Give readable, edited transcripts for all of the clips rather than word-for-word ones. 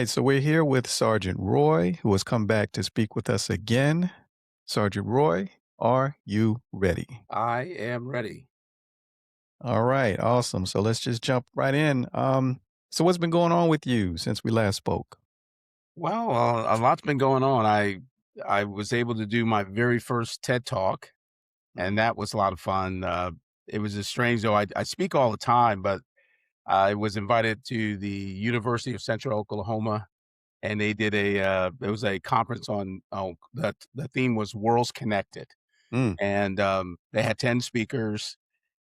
right, so we're here with Sergeant Roy, who has come back to speak with us again. Sergeant Roy, are you ready? I am ready. All right, awesome. So let's just jump right in. So what's been going on with you since we last spoke? Well, a lot's been going on. I was able to do my very first TED Talk, and Mhm. that was a lot of fun. It was just strange though. I speak all the time, but I was invited to the University of Central Oklahoma, and they did it was a conference on the theme was Worlds Connected, Mm, and they had 10 speakers,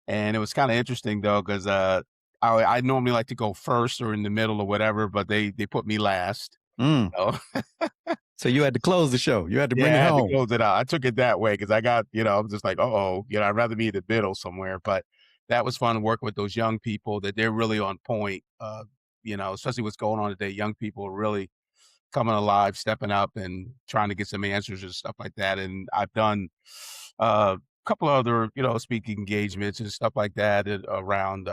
and it was kind of interesting though because I normally like to go first or in the middle or whatever, but they put me last. mm. Oh, So you had to close the show. You had to bring yeah, it I had to home. close it out. I took it that way because I got, I'm just like, uh-oh, I'd rather be in the middle somewhere. But that was fun to work with those young people that they're really on point. Especially what's going on today. Young people are really coming alive, stepping up and trying to get some answers and stuff like that. And I've done a couple other, speaking engagements and stuff like that around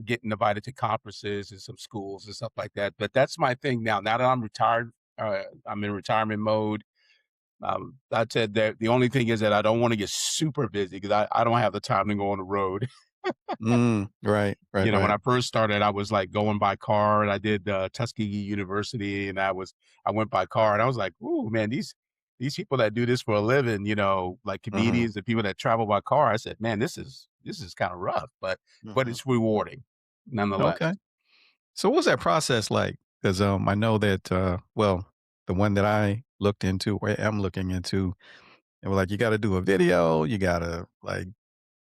getting invited to conferences and some schools and stuff like that. But that's my thing now. Now that I'm retired, I'm in retirement mode. I said that the only thing is that I don't want to get super busy because I don't have the time to go on the road. Right, right, When right. I first started, I was like going by car and I did Tuskegee University and I went by car and I was like, ooh, man, these people that do this for a living, like Hmm. comedians and people that travel by car, I said, man, this is kind of rough, but Hmm. it's rewarding Okay. nonetheless. So what was that process like? Because I know that well, the one that I looked into or am looking into, they were like, you got to do a video, you got to like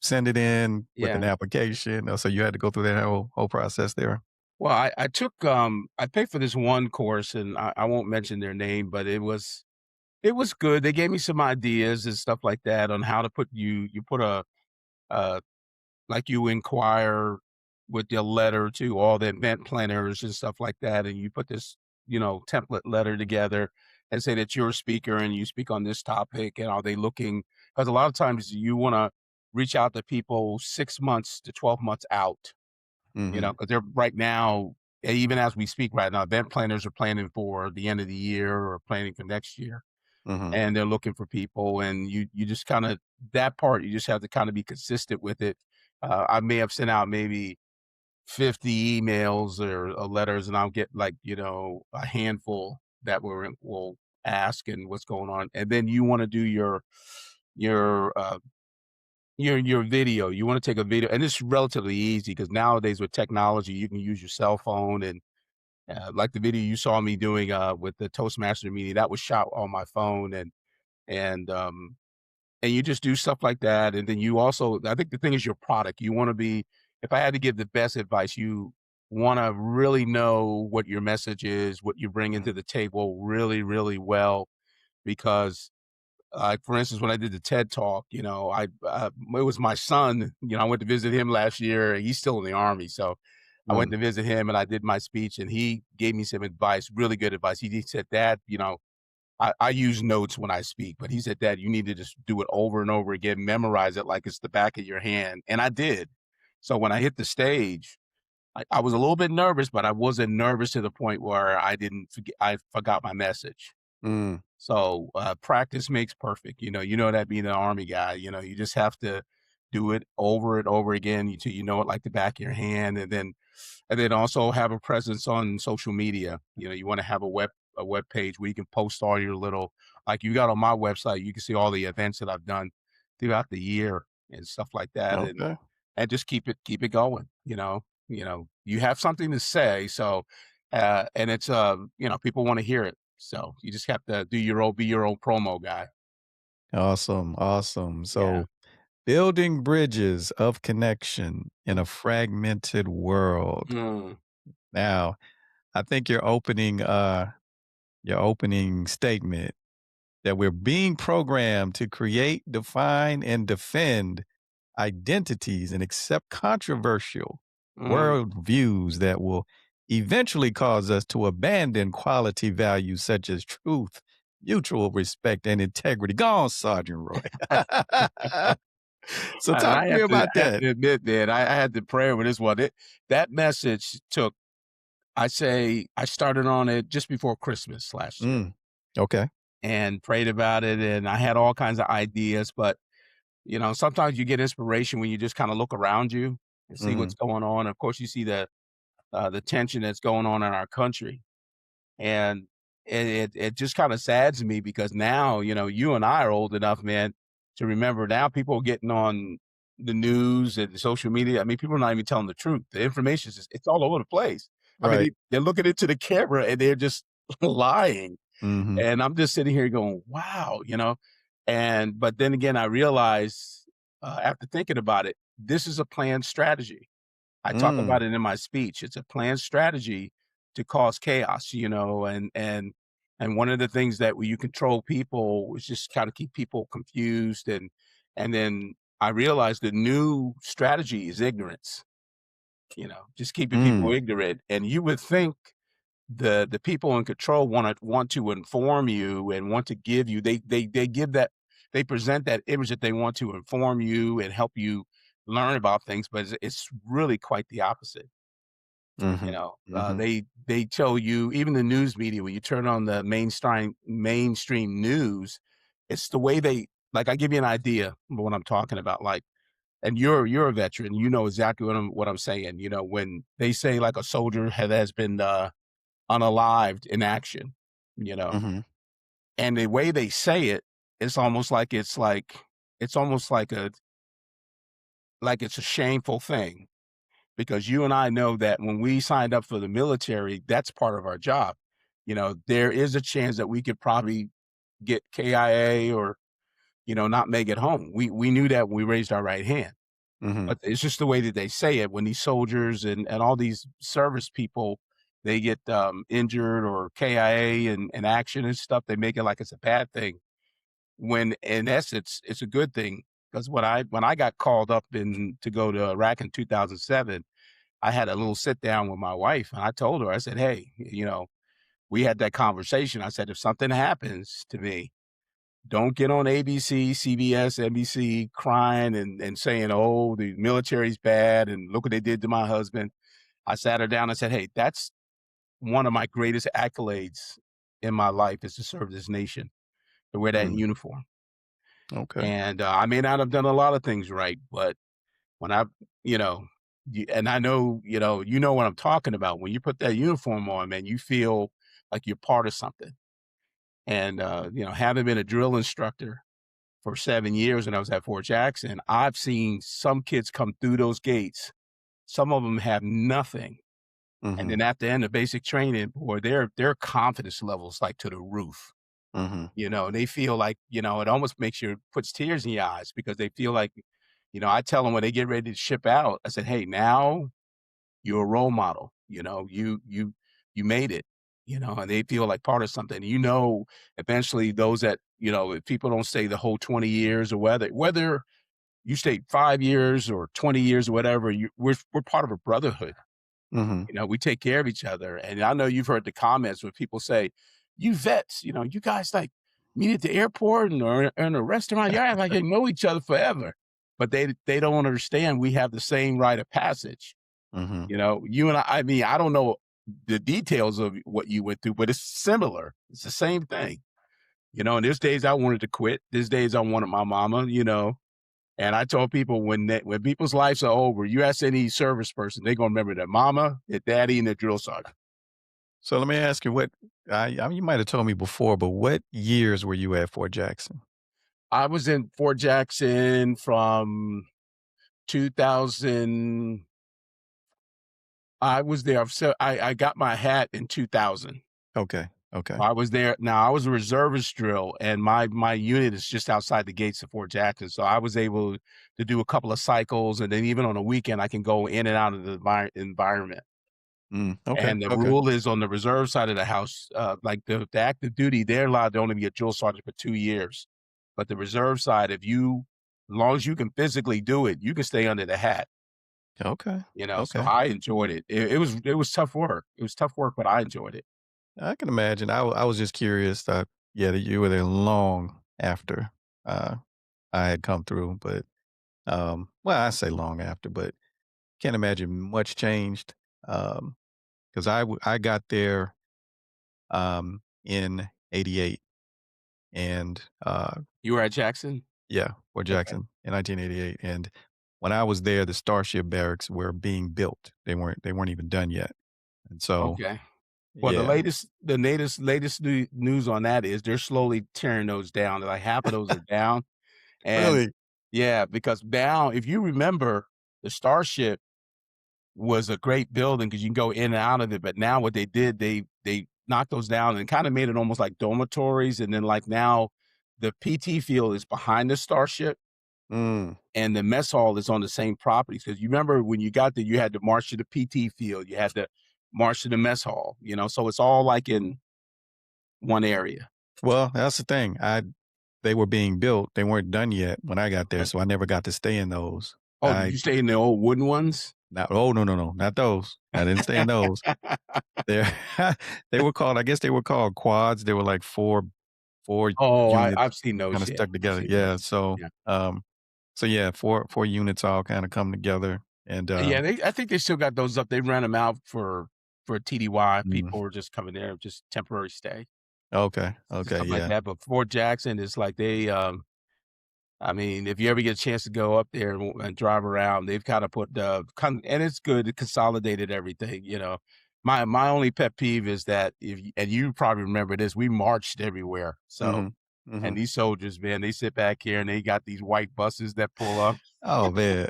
send it in with an Yeah. application. So you had to go through that whole process there. Well, I took I paid for this one course and I won't mention their name, but it was good. They gave me some ideas and stuff like that on how to put you put a like you inquire with your letter to all the event planners and stuff like that, and you put this, template letter together and say that you're a speaker and you speak on this topic, and are they looking? Because a lot of times you want to reach out to people 6 months to 12 months out, Hmm. because they're right now, even as we speak right now, event planners are planning for the end of the year or planning for next year Hmm. and they're looking for people and you just kind of that part you just have to kind of be consistent with it. I may have sent out maybe 50 emails or letters and I'll get like a handful that will ask and what's going on, and then you want to do your your video. You want to take a video, and it's relatively easy because nowadays with technology you can use your cell phone, and like the video you saw me doing with the Toastmaster meeting, that was shot on my phone, and and you just do stuff like that, and then you also, I think the thing is your product. You wanna be, if I had to give the best advice, you wanna really know what your message is, what you bring into the table really, really well, because, like, for instance, when I did the TED Talk, it was my son, I went to visit him last year, he's still in the Army, so I went Mm. to visit him and I did my speech, and he gave me some advice, really good advice. He said, "Dad, I use notes when I speak, but he said, "Dad, you need to just do it over and over again, memorize it like it's the back of your hand." And I did. So when I hit the stage, I was a little bit nervous, but I wasn't nervous to the point where I forgot my message. Mm. So practice makes perfect. You know that being an army guy, you just have to do it over and over again until you know it like the back of your hand, and then also have a presence on social media. You want to have a web page where you can post all your little, like you got on my website, you can see all the events that I've done throughout the year and stuff like that, and Okay. and just keep it going. You have something to say, so and it's people want to hear it, so you just have to be your own promo guy. Awesome. Awesome. Yeah. So building bridges of connection in a fragmented world. Mm, Now, I think your opening statement that we're being programmed to create, define, and defend identities and accept controversial mm. worldviews that will eventually cause us to abandon quality values such as truth, mutual respect, and integrity. Go on, Sergeant Roy. So And talk I to me have to about I have that. to admit, man, I had to pray with this one. That message took I say I started on it just before Christmas last year Mm. Okay. and prayed about it, and I had all kinds of ideas, but, sometimes you get inspiration when you just kinda look around you and see what's Mhm. going on. Of course, you see the tension that's going on in our country. And it just kinda saddens me because now, you and I are old enough, man, to remember now people are getting on the news and social media. I mean, people are not even telling the truth. The information is just it's all over the place. I mean, Right. they're looking into the camera and they're just lying. Mhm. And I'm just sitting here going, "Wow," but then again, I realize, after thinking about it, this is a planned strategy. I talk Mm. about it in my speech. It's a planned strategy to cause chaos, and one of the things that when you control people is just kind of keep people confused and then I realized the new strategy is ignorance, just keeping people Mm. ignorant. And you would think the people in control want to inform you and want to give you they give that they present that image that they want to inform you and help you learn about things, but it's really quite the opposite. Mhm. Mhm. They tell you even the news media when you turn on the mainstream news, it's the way they like. I give you an idea of what I'm talking about, like, and you're a veteran, you know exactly what I'm saying. When they say like a soldier has been unalived in action, you know, Mhm. and the way they say it, it's almost like it's a shameful thing because you and I know that when we signed up for the military, that's part of our job. There is a chance that we could probably get KIA or, not make it home. We knew that when we raised our right hand. Mhm. But it's just the way that they say it when these soldiers and all these service people, they get, injured or KIA in action and stuff, they make it like it's a bad thing, when in essence, it's a good thing. Because when I got called up in to go to Iraq in 2007, I had a little sit down with my wife, and I told her, I said, "Hey," we had that conversation. I said, "If something happens to me, don't get on ABC, CBS, NBC crying and saying, 'Oh, the military's bad, and look what they did to my husband.'" I sat her down and said, "Hey, that's one of my greatest accolades in my life is to serve this nation, to wear that Mm. uniform. Okay. And, I may not have done a lot of things right, but when I you know, and I know, what I'm talking about. When you put that uniform on, man, you feel like you're part of something. And, having been a drill instructor for 7 years when I was at Fort Jackson, I've seen some kids come through those gates. Some of them have nothing, and Mhm. then at the end of basic training, boy, their confidence levels, like, to the roof, Mhm. and they feel like, it almost makes you puts tears in your eyes because they feel like, I tell them when they get ready to ship out, I said, "Hey, now you're a role model, you made it," and they feel like part of something. Eventually those that, if people don't stay the whole 20 years or whether you stay 5 years or 20 years or whatever, we're part of a brotherhood. Mhm. We take care of each other. And I know you've heard the comments where people say, "You vets, you guys like meet at the airport or in a restaurant. You act like you know each other forever." But they don't understand we have the same rite of passage. Mhm. You and I mean, I don't know the details of what you went through, but it's similar. It's the same thing. And there's days I wanted to quit. There's days I wanted my mama, and I told people when people's lives are over, you ask any service person, they're gonna remember their mama, their daddy, and their drill sergeant. So let me ask you what I mean, you might have told me before, but what years were you at Fort Jackson? I was in Fort Jackson from 2000. I was there. So I got my hat in 2000. Okay. Okay. I was there. Now I was a reservist drill, and my unit is just outside the gates of Fort Jackson. So I was able to do a couple of cycles, and then even on a weekend, I can go in and out of the environment. Mm. Okay. And the Okay. rule is on the reserve side of the house, like the active duty, they're allowed to only be a drill sergeant for 2 years. But the reserve side, as long as you can physically do it, you can stay under the hat. Okay. So Okay. I enjoyed it. It was tough work. It was tough work, but I enjoyed it. I can imagine. I was just curious. Yeah, that you were there long after uh, I had come through, but well, I say long after, but can't imagine much changed. Because because I got there in '88, and You were at Jackson? yeah, Fort Okay. Jackson in 1988. And when I was there, the Starship barracks were being built. They weren't even done yet. And so, Okay. Well, yeah, the latest news on that is they're slowly tearing those down. Like half of those are down, and really. yeah, because now, if you remember, the Starship was a great building because you can go in and out of it. But now what they did, they knocked those down and kind of made it almost like dormitories. And then like now, the PT field is behind the Starship, Mm. and the mess hall is on the same property. Because you remember when you got there, you had to march to the PT field, you had to march to the mess hall. So it's all like in one area. Well, that's the thing. They were being built. They weren't done yet when I got there, Okay. so I never got to stay in those. Oh, did you stay in the old wooden ones? Not, oh, no, no, no, not those. I didn't stay in those. They're they were called, I guess they were called quads. They were like 4 Oh, units I've seen those, kinda yeah, stuck I've together. seen Yeah, those. so, Yeah. yeah, 4 units all kinda come together, and, Yeah, I think they still got those up. They ran them out for TDY. mm, People were just coming there, just temporary stay, okay, okay, stuff like yeah, that. But Fort Jackson is like I mean, if you ever get a chance to go up there and drive around, they've kinda put, and it's good, it consolidated everything. My only pet peeve is that and you probably remember this, we marched everywhere. So, mhm, and mhm. these soldiers, man, they sit back here and they got these white buses that pull up. Oh, man.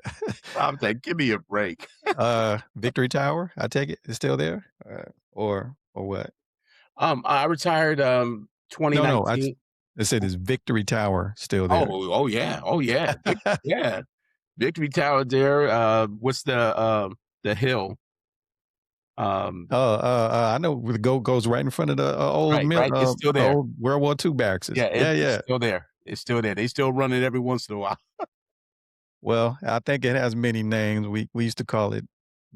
I'm like, "Give me a break." Victory Tower, I take it, is still there? Or what? I retired, No, no, 2019. I said, "Is Victory Tower still there?" Oh, yeah. Oh, yeah. Yeah. Victory Tower there, what's the hill? Um, I know where the goat goes right in front of the, right, right, it's still there. old World War II barracks. Yeah, Yeah, it's yeah. still there. It's still there. They still run it every once in a while. Well, I think it has many names. We used to call it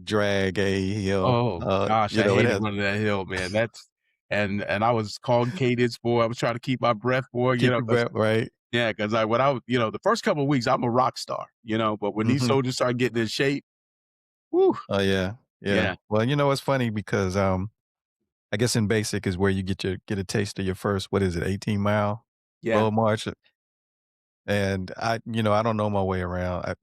Drag A Hill. Oh gosh, I It hated has running that hill, man. And I was calling cadence, boy. I was trying to keep my breath, boy, keep your breath, right? yeah, because when I was, the first couple of weeks, I'm a rock star, but when these Mhm. soldiers start getting in shape, whoo, Oh, yeah, yeah. yeah, Well, it's funny because, I guess in basic is where you get a taste of your first, what is it, 18-mile yeah, road march, and I don't know my way around.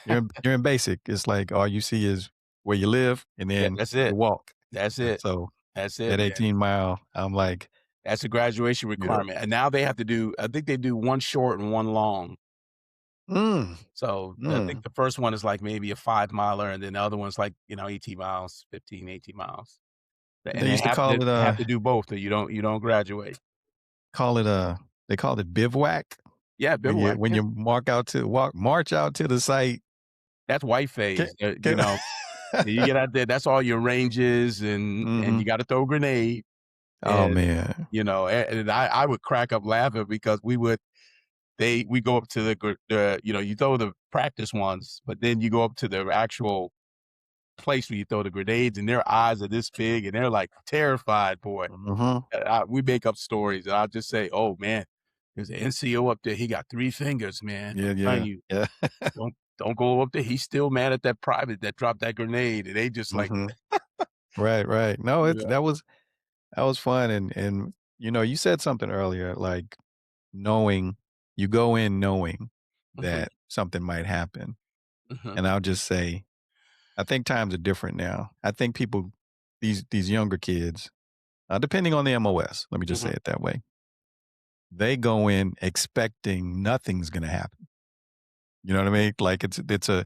You're in basic. It's like all you see is where you live, and yeah. then That's you it. walk, That's and it. so That's it, at man. 18 mile, I'm like, That's a graduation you know, requirement. And now they have to do, I think they do one short and one long. mm, So I think mm. the first one is like maybe a 5 miler, and then the other one's like, 18 miles, 15, 18 miles. And They used to have to do both or you don't graduate. call it they called it bivouac Yeah, when you bivouac, when yeah. you march out to the site. That's white Can, phase, can, you get out there, that's all your ranges and hmm. you gotta throw a grenade Oh and, man. and I would crack up laughing because we go up to you throw the practice ones, but then you go up to the actual place where you throw the grenades and their eyes are this big and they're like terrified, boy. Hmm. We make up stories and I'll just say, "Oh man, there's an NCO up there. He got 3 fingers, man. Yeah, I'm telling yeah, you, yeah. don't go up there. He's still mad at that private that dropped that grenade." And they just like, Hmm. Right, right. No, it's yeah, that was fun, and you said something earlier, like knowing you go in knowing mhm, that something might happen, mhm, and I'll just say, I think times are different now. I think people, these younger kids, depending on the MOS, let me just say mhm, it that way, they go in expecting nothing's gonna happen. You know what I mean? Like it's a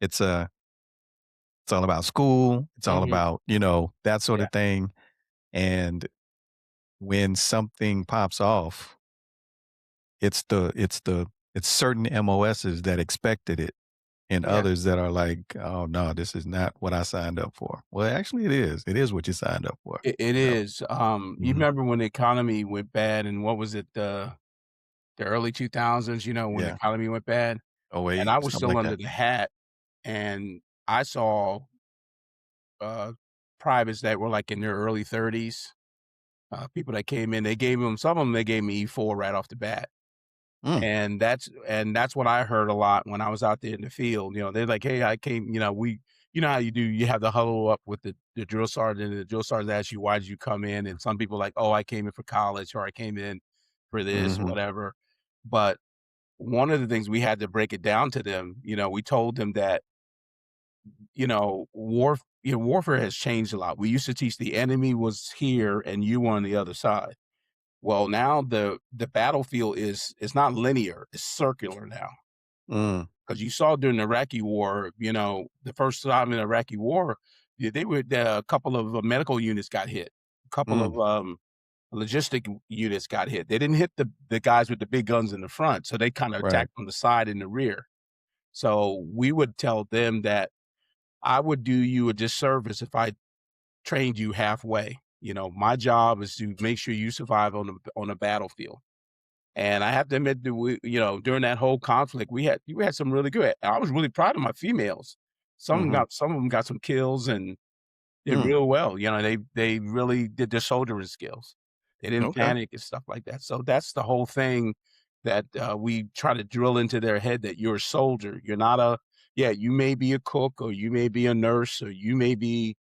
it's all about school. It's all mhm, about that sort yeah, of thing. And when something pops off, it's certain MOSs that expected it, and yeah. others that are like, "Oh, no, this is not what I signed up for." Well, actually, it is. It is what you signed up for. It You know? is. You Mhm. remember when the economy went bad and what was it, the early 2000s, when the Yeah. economy went bad? Oh, And 08, I was something still like under that. the hat, and I saw, uh, privates that were, like, in their early 30s, people that came in, they gave them some of them. They gave me E4 right off the bat, Mm. and that's what I heard a lot when I was out there in the field. They're like, "Hey, I came," you know how you do, you have the huddle up with the drill sergeant, and the drill sergeant asks you, "Why did you come in?" And some people are like, "Oh, I came in for college," or "I came in for this," or Mhm. whatever. But one of the things we had to break it down to them, we told them that, warfare has changed a lot. We used to teach the enemy was here and you on the other side. Well, now the battlefield is not linear, it's circular now. Mm. Because you saw during the Iraqi war, the first time in the Iraqi war, they were a couple of medical units got hit. A couple Mm. of logistic units got hit. They didn't hit the guys with the big guns in the front, so they kind of Right. attacked from the side and the rear. So we would tell them that I would do you a disservice if I trained you halfway. My job is to make sure you survive on the battlefield. And I have to admit that during that whole conflict, we had some really good. I was really proud of my females. Mhm. Some of them got some kills and did Mm. real well. They really did their soldiering skills. They didn't Okay. panic and stuff like that. So that's the whole thing that we try to drill into their head that you're a soldier. You're not a yeah. You may be a cook or you may be a nurse or you may be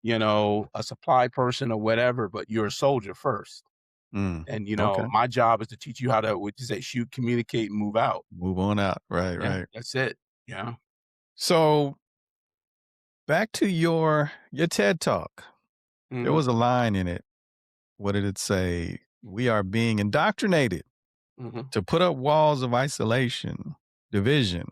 a supply person or whatever, but you're a soldier first. Mm. And, Okay. my job is to teach you how to, what you say, shoot, communicate, and move out. Move on out. Right, Yeah, right. that's it. Yeah. So, back to your TED Talk. There Mhm, was a line in it. What did it say? "We are being indoctrinated mhm. to put up walls of isolation, division,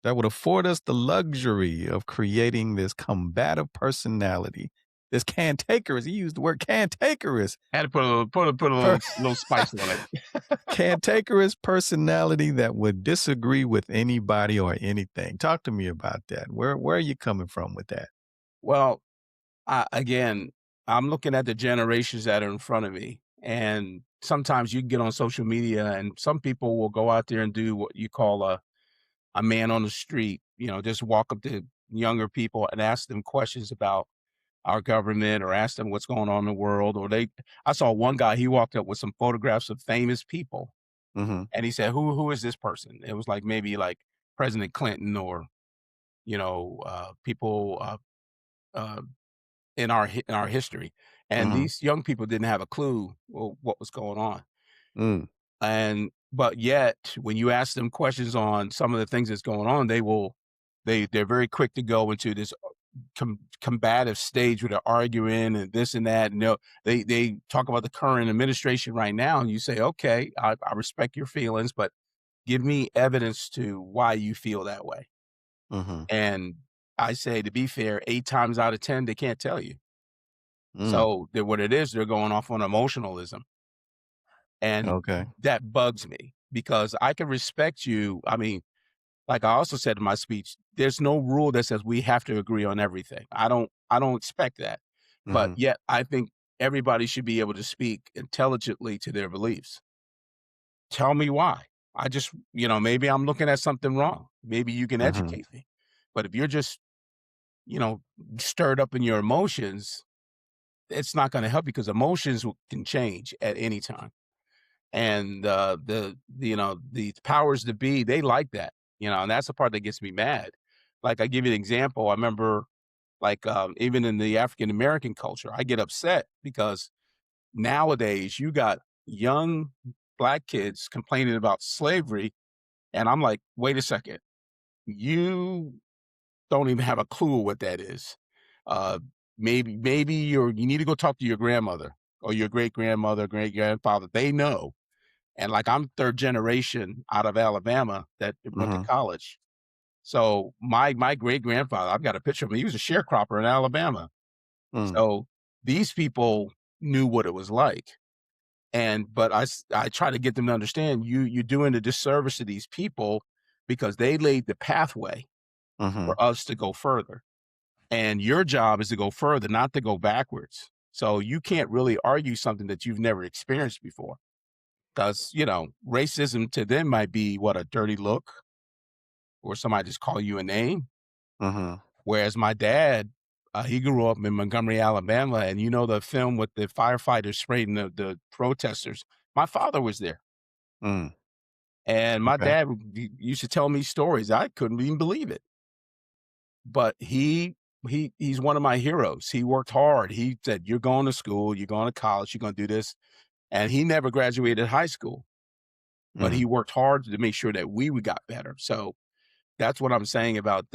that would afford us the luxury of creating this combative personality, this cantankerous," he used the word cantankerous, Had to put a per little spice on it. cantankerous personality that would disagree with anybody or anything. Talk to me about that. Where are you coming from with that? Well, again, I'm looking at the generations that are in front of me, and sometimes you can get on social media, and some people will go out there and do what you call a man on the street. Just walk up to younger people and ask them questions about our government or ask them what's going on in the world. I saw one guy, he walked up with some photographs of famous people Mhm, and he said, who is this person? It was like maybe like President Clinton or, people uh, in our history. And mhm, these young people didn't have a clue what was going on. mm, But yet when you ask them questions on some of the things that's going on, they're very quick to go into this combative stage where they're arguing and this and that. And they talk about the current administration right now, and you say, okay, I respect your feelings, but give me evidence to why you feel that way. mhm, And I say, to be fair, 8 times out of 10, they can't tell you. mm, So what it is, they're going off on emotionalism. And okay, that bugs me because I can respect you. I mean, like I also said in my speech, there's no rule that says we have to agree on everything. I don't expect that. But mhm, yet I think everybody should be able to speak intelligently to their beliefs. Tell me why. Maybe I'm looking at something wrong. Maybe you can mhm, educate me. But if you're just, you know, stirred up in your emotions, it's not going to help you because emotions can change at any time. And the powers that be, they like that, and that's the part that gets me mad. Like, I give you an example. I remember, like, even in the African American culture, I get upset because nowadays you got young black kids complaining about slavery, and I'm like, wait a second, you don't even have a clue what that is. Uh, maybe you need to go talk to your grandmother or your great grandmother, great grandfather. They know. And, like, I'm 3rd generation out of Alabama that went to mhm, college. So, my great-grandfather, I've got a picture of him, he was a sharecropper in Alabama. mm, So, these people knew what it was like. But I try to get them to understand you're doing a disservice to these people because they laid the pathway mhm, for us to go further. And your job is to go further, not to go backwards. So, you can't really argue something that you've never experienced before. 'Cause, racism to them might be, what, a dirty look or somebody just call you a name, mhm, whereas my dad, he grew up in Montgomery, Alabama, and the film with the firefighters spraying the protesters? My father was there, mm, and my okay, dad used to tell me stories. I couldn't even believe it, but he he's one of my heroes. He worked hard. He said, "You're going to school, you're going to college, you're gonna do this." And he never graduated high school, but Mm, he worked hard to make sure that we got better. So that's what I'm saying about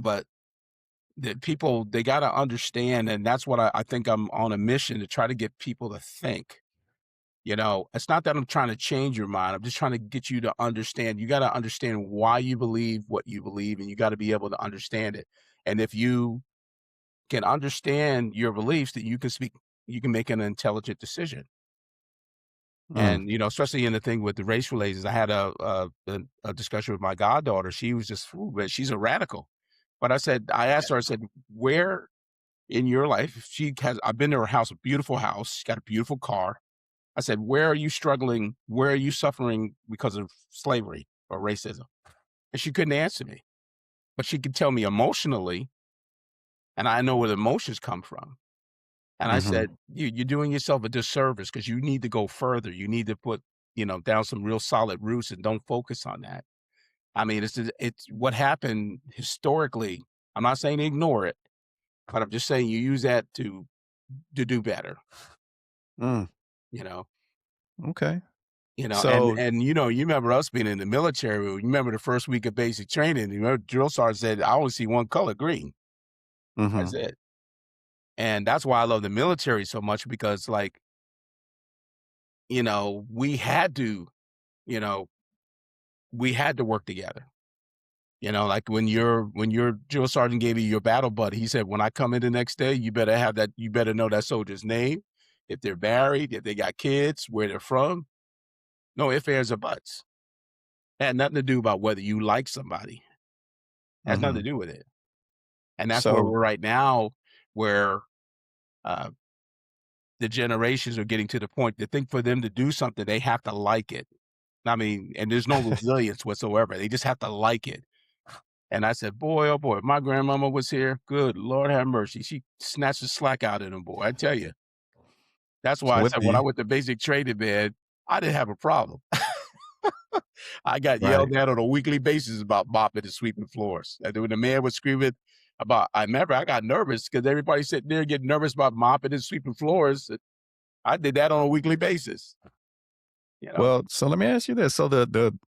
but the people, they gotta understand, and that's what I think I'm on a mission to try to get people to think. It's not that I'm trying to change your mind. I'm just trying to get you to understand. You got to understand why you believe what you believe, and you got to be able to understand it. And if you can understand your beliefs, that you can make an intelligent decision. mm, And especially in the thing with the race relations, I had a discussion with my goddaughter. She was just, ooh, but she's a radical. But I asked her, I said, where in your life, she has, I've been to her house, a beautiful house, she's got a beautiful car. I said, "Where are you struggling? Where are you suffering because of slavery or racism?" And she couldn't answer me, but she could tell me emotionally, and I know where the emotions come from. And I mhm, said, You're doing yourself a disservice because you need to go further. You need to put, down some real solid roots and don't focus on that." I mean, it's what happened historically. I'm not saying ignore it, but I'm just saying you use that to do better. mm, You know, okay. and So you remember us being in the military. You remember the first week of basic training. You remember drill sergeant said, "I only see one color, green." That's mhm, it. And that's why I love the military so much because, like, we had to, you know, we had to work together. Like when your drill sergeant gave you your battle buddy, he said, "When I come in the next day, you better have that. You better know that soldier's name, if they're married, if they got kids, where they're from. No ifs, ands, or buts. It had nothing to do about whether you like somebody. It has nothing to mhm. do with it." And that's where So we're right now, where, uh, the generations are getting to the point to think for them to do something, they have to like it. I mean, and there's no resilience whatsoever. They just have to like it. And I said, "Boy, oh boy, if my grandmama was here, good Lord have mercy. She snatched the slack out of them, boy. I tell you." That's so why I with said when I the went to basic training, man, I didn't have a problem. I got right. yelled at on a weekly basis about mopping and sweeping floors. And then when the man was screaming I remember I got nervous because everybody sitting there getting nervous about mopping and sweeping floors. I did that on a weekly basis, you know? Well, so let me ask you this. So the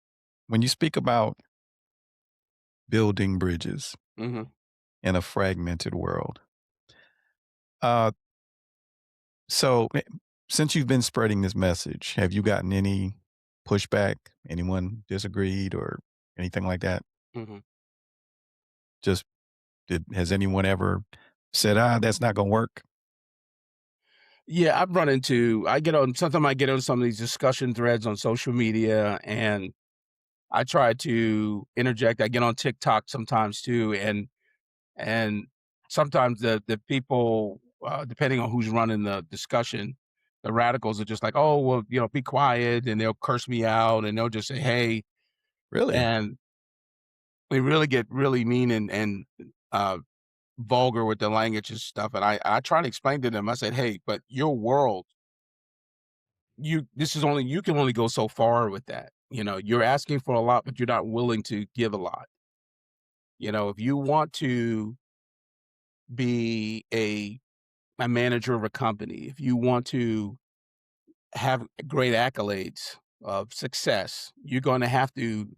when you speak about building bridges Mhm, in a fragmented world, uh, so since you've been spreading this message, have you gotten any pushback? Anyone disagreed or anything like that? mhm. Just has anyone ever said, "Ah, that's not gonna work"? Yeah, I get on sometimes I get on some of these discussion threads on social media, and I try to interject. I get on TikTok sometimes too, and sometimes the people, depending on who's running the discussion, the radicals are just like, "Oh, well, be quiet," and they'll curse me out, and they'll just say, "Hey," Really? and they really get really mean and uh, vulgar with the language and stuff. And I try to explain to them. I said, "Hey, but your world, you can only go so far with that. You're asking for a lot, but you're not willing to give a lot. If you want to be a manager of a company, if you want to have great accolades of success, you're going to have to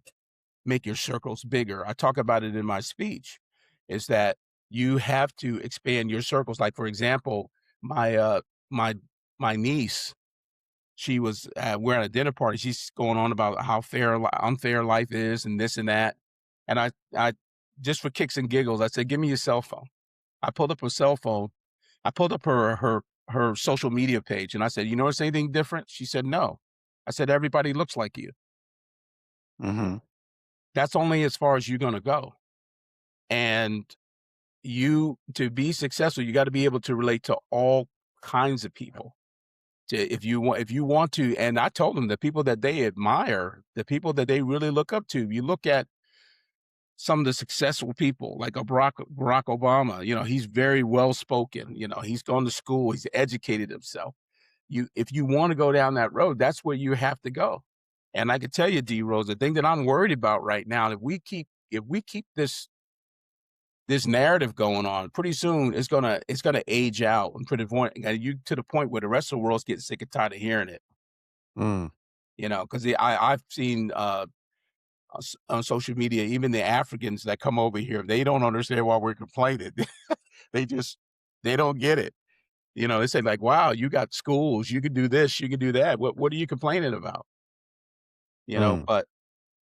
make your circles bigger." I talk about it in my speech, is that you have to expand your circles. Like, for example, my my my niece, we're at a dinner party. She's going on about how unfair life is and this and that. And I just for kicks and giggles, I said, "Give me your cell phone." I pulled up her cell phone. I pulled up her social media page, and I said, "You notice anything different?" She said, "No." I said, "Everybody looks like you. Mhm, That's only as far as you're gonna go. And you to be successful, you gotta be able to relate to all kinds of people. If you want to." And I told them the people that they admire, the people that they really look up to, you look at some of the successful people like a Barack Obama. He's very well spoken. He's gone to school, he's educated himself. If you want to go down that road, that's where you have to go. And I can tell you, D Rose, the thing that I'm worried about right now, if we keep this this narrative going on. Pretty soon, it's gonna age out and put it point you to the point where the rest of the world's getting sick and tired of hearing it. Mm, You know, because I've seen on social media, even the Africans that come over here, they don't understand why we're complaining. They just they don't get it. You know, they say like, "Wow, you got schools, you can do this, you can do that. What are you complaining about?" You know, mm, but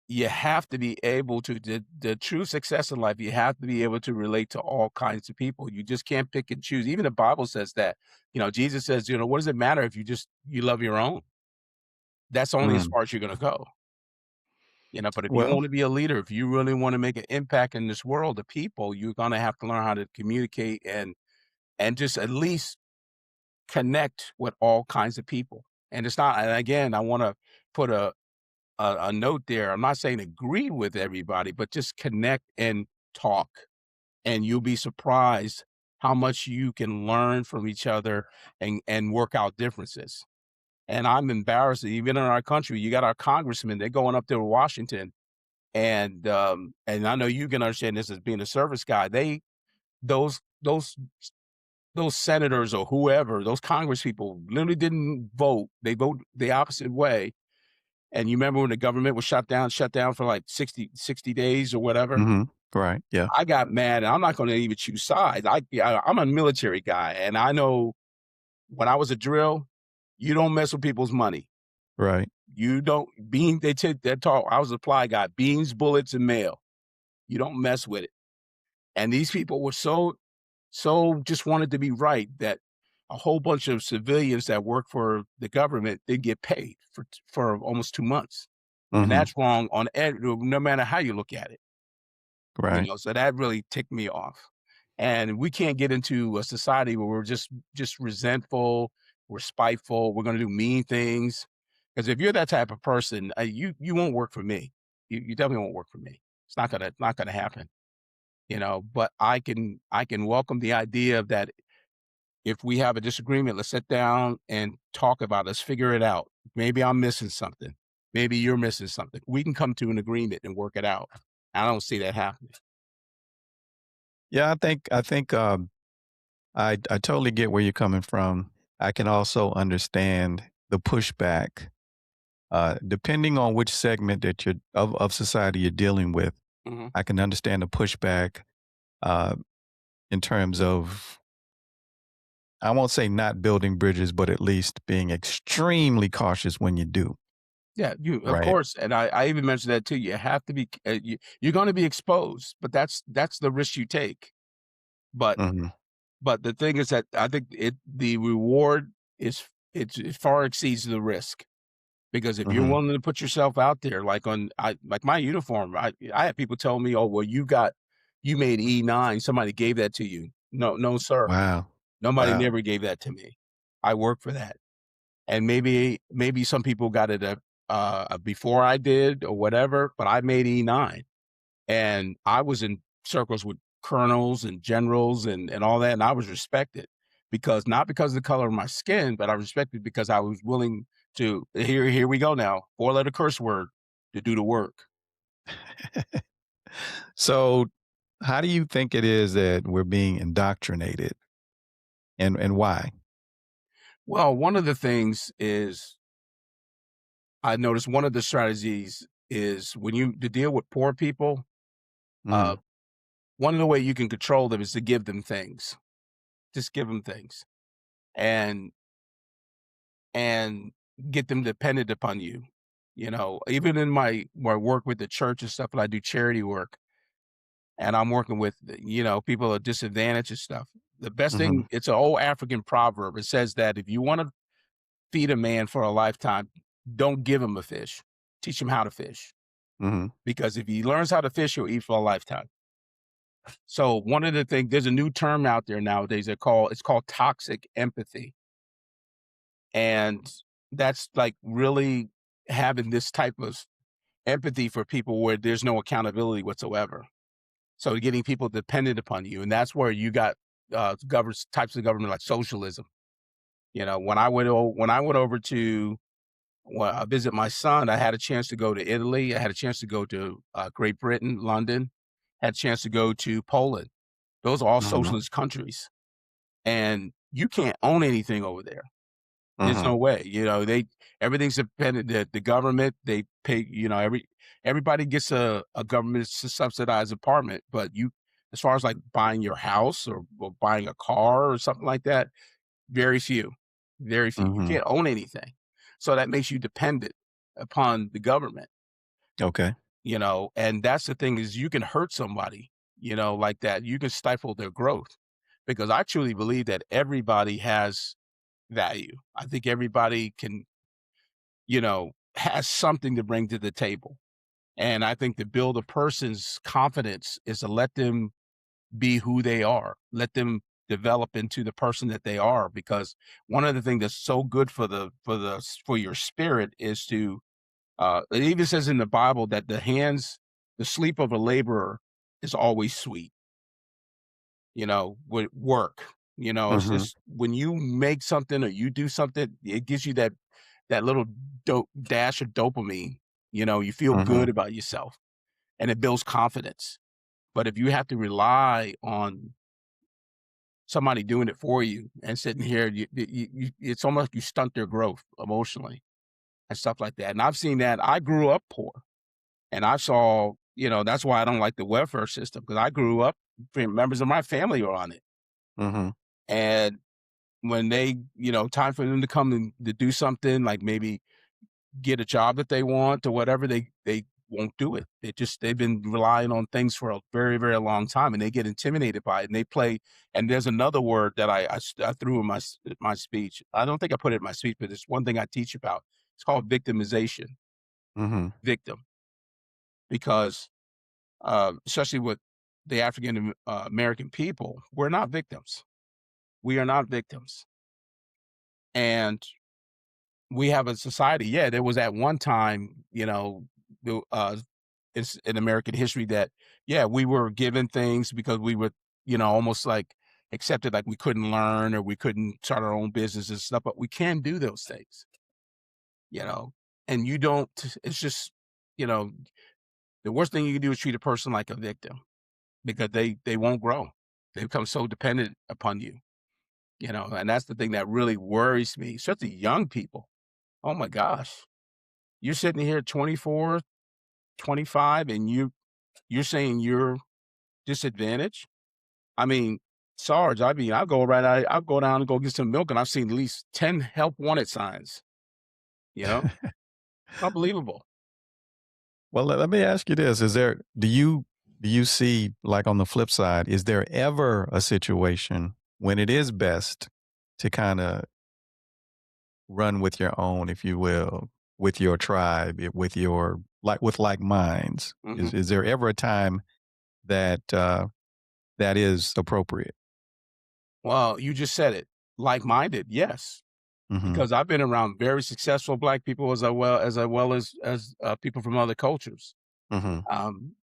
you have to be able to the true success in life, you have to be able to relate to all kinds of people. You just can't pick and choose. Even the Bible says that. You know, Jesus says, you know, "What does it matter if you love your own?" That's only as mm. far as you're gonna go. You know, but if you Well, wanna be a leader, if you really wanna make an impact in this world of people, you're gonna have to learn how to communicate and just at least connect with all kinds of people. And it's not and again, I wanna put a note there. I'm not saying agree with everybody, but just connect and talk, and you'll be surprised how much you can learn from each other and work out differences. And I'm embarrassed that even in our country, you got our congressmen, they're going up there to Washington, and I know you can understand this as being a service guy. They those those those senators or whoever, those congress people literally didn't vote. They vote the opposite way. And you remember when the government was shut down for like 60 days or whatever? mhm, right, yeah, I got mad, and I'm not gonna even choose sides. I'm a military guy, and I know when I was a drill, you don't mess with people's money. right, You don't being they take that talk. I was a supply guy, beans, bullets, and mail. You don't mess with it. And these people were so just wanted to be right that a whole bunch of civilians that work for the government didn't get paid for almost 2 months. And mhm, that's wrong on no matter how you look at it, you right. know, so that really ticked me off. And we can't get into a society where we're just resentful, we're spiteful, we're gonna do mean things. Because if you're that type of person, you won't work for me. You definitely won't work for me. It's not gonna happen, you know, but I can welcome the idea of that if we have a disagreement, let's sit down and talk about it. Let's figure it out. Maybe I'm missing something. Maybe you're missing something. We can come to an agreement and work it out. I don't see that happening. Yeah, I totally get where you're coming from. I can also understand the pushback, depending on which segment that you're of society you're dealing with. Mhm. I can understand the pushback, uh, in terms of I won't say not building bridges, but at least being extremely cautious when you do, Yeah, you of right? course, and I even mentioned that too. You have to be you're gonna be exposed, but that's the risk you take. But Mhm, but the thing is that I think the reward it far exceeds the risk. Because if you're mhm, willing to put yourself out there, like my uniform, I had people tell me, "Oh, well, you made E9, somebody gave that to you." No, no, sir. wow, Nobody wow. never gave that to me. I work for that. And maybe some people got it, before I did or whatever, but I made E9. And I was in circles with colonels and generals and all that, and I was respected because not because of the color of my skin, but I respected because I was willing to here we go now, four-letter curse word to do the work. So, how do you think it is that we're being indoctrinated, and why? Well, one of the things is I noticed one of the strategies is when you to deal with poor people, uh, Mhm, one of the way you can control them is to give them things. Just give them things and and get them dependent upon you. You know, even in my work with the church and stuff, and I do charity work, and I'm working with you know people at disadvantaged and stuff. The best mhm, thing it's an old African proverb. It says that if you want to feed a man for a lifetime, don't give him a fish. Teach him how to fish mhm, because if he learns how to fish, he'll eat for a lifetime. So one of the things there's a new term out there nowadays. It's called toxic empathy. And that's like really having this type of empathy for people where there's no accountability whatsoever. So getting people dependent upon you. And that's where you got types of government like socialism. You know, when I went over to visit my son, I had a chance to go to Italy. I had a chance to go to Great Britain, London, had a chance to go to Poland. Those are all Mhm. socialist countries, and you can't own anything over there. There's Mhm. no way, they everything's dependent the government, they pay, everybody gets a government subsidized apartment, but you as far as, like, buying your house or buying a car or something like that, very few, very few. You Mhm. can't own anything. So that makes you dependent upon the government, Okay. and that's the thing is you can hurt somebody, like that. You can stifle their growth because I truly believe that everybody has value. I think everybody has something to bring to the table. And I think to build a person's confidence is to let them be who they are, let them develop into the person that they are. Because one of the things that's so good for your spirit is to, it even says in the Bible that the sleep of a laborer is always sweet, with work. It's Mhm. just when you make something or you do something, it gives you that little dash of dopamine. You feel good Mhm. about yourself and it builds confidence. But if you have to rely on somebody doing it for you and sitting here, it's almost like you stunt their growth emotionally and stuff like that. And I've seen that. I grew up poor and I saw, that's why I don't like the welfare system because I grew up, members of my family were on it. Mhm. And when time for them to come and to do something like maybe get a job that they want or whatever, they won't do it. They've been relying on things for a very, very long time, and they get intimidated by it, and they play and there's another word that I threw in my speech. I don't think I put it in my speech, but it's one thing I teach about. It's called victimization, Mhm. victim, because, especially with the African, American people, we're not victims. We are not victims, and we have a society. Yeah, there was at one time, it's in American history that, yeah, we were given things because we were, almost like accepted, like we couldn't learn or we couldn't start our own business and stuff, but we can do those things, you know, and you don't, it's just, you know, the worst thing you can do is treat a person like a victim because they won't grow. They become so dependent upon you, and that's the thing that really worries me, especially young people. Oh my gosh. You're sitting here 24, 25, and you're saying you're disadvantaged? I mean, Sarge, I'll go down and go get some milk, and I've seen at least 10 help wanted signs, you know? Unbelievable. Well, let me ask you this: Is there do you see, like, on the flip side, is there ever a situation when it is best to kind of run with your own, if you will, with your tribe, with your like minds? Mhm. Is there ever a time that that is appropriate? Well, you just said it. Like-minded, yes, Hmm. because I've been around very successful Black people as people from other cultures. Hmm.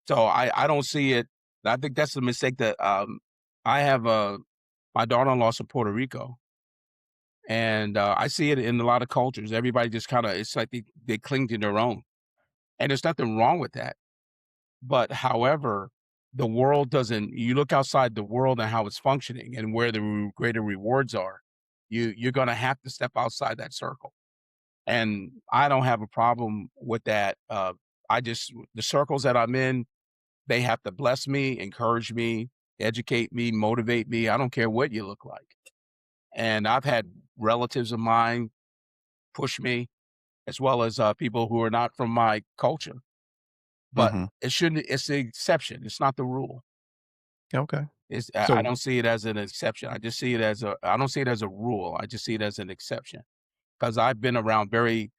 So I don't see it. I think that's the mistake that, I have, my daughter-in-law's from Puerto Rico. And, I see it in a lot of cultures. Everybody just kinda it's like they cling to their own, and there's nothing wrong with that. But however, the world doesn't you look outside the world and how it's functioning and where the greater rewards are, you're gonna have to step outside that circle. And I don't have a problem with that. I just the circles that I'm in, they have to bless me, encourage me, educate me, motivate me. I don't care what you look like. And I've had relatives of mine push me as well as, people who are not from my culture. But Hmm. it's the exception, it's not the rule. Okay. I So don't see it as an exception, I don't see it as a rule, I just see it as an exception. Because 'Cause I've been around very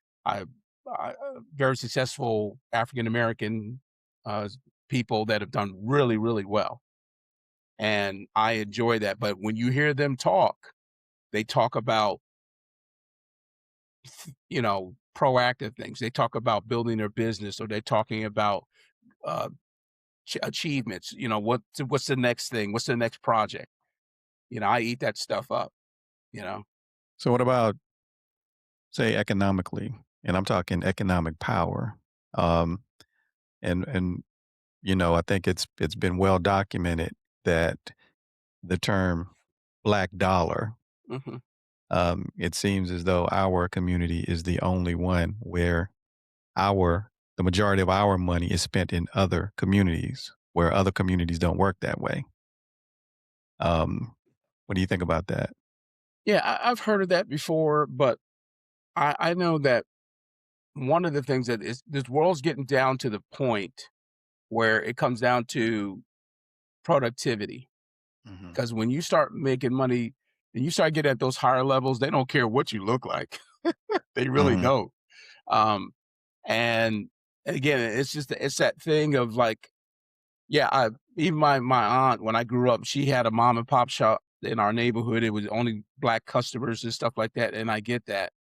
successful African American, people that have done really, really well, and I enjoy that, but when you hear them talk, they talk about, proactive things, they talk about building their business, or they're talking about, uh achievements, what's the next thing? What's the next project? I eat that stuff up, you know? so what about, say, economically? And I'm talking economic power. Um, and I think it's been well documented that the term black dollar, Mhm. it seems as though our community is the only one where our the majority of our money is spent in other communities where other communities don't work that way. Um, what do you think about that? Yeah, I've heard of that before, but I know that one of the things that is this world's getting down to the point where it comes down to productivity. Mhm. Because when you start making money and you start getting at those higher levels, they don't care what you look like. They really Mhm. don't. Um, and again, it's just it's that thing of like, yeah, even my aunt when I grew up, she had a mom and pop shop in our neighborhood. It was only black customers and stuff like that, and I get that,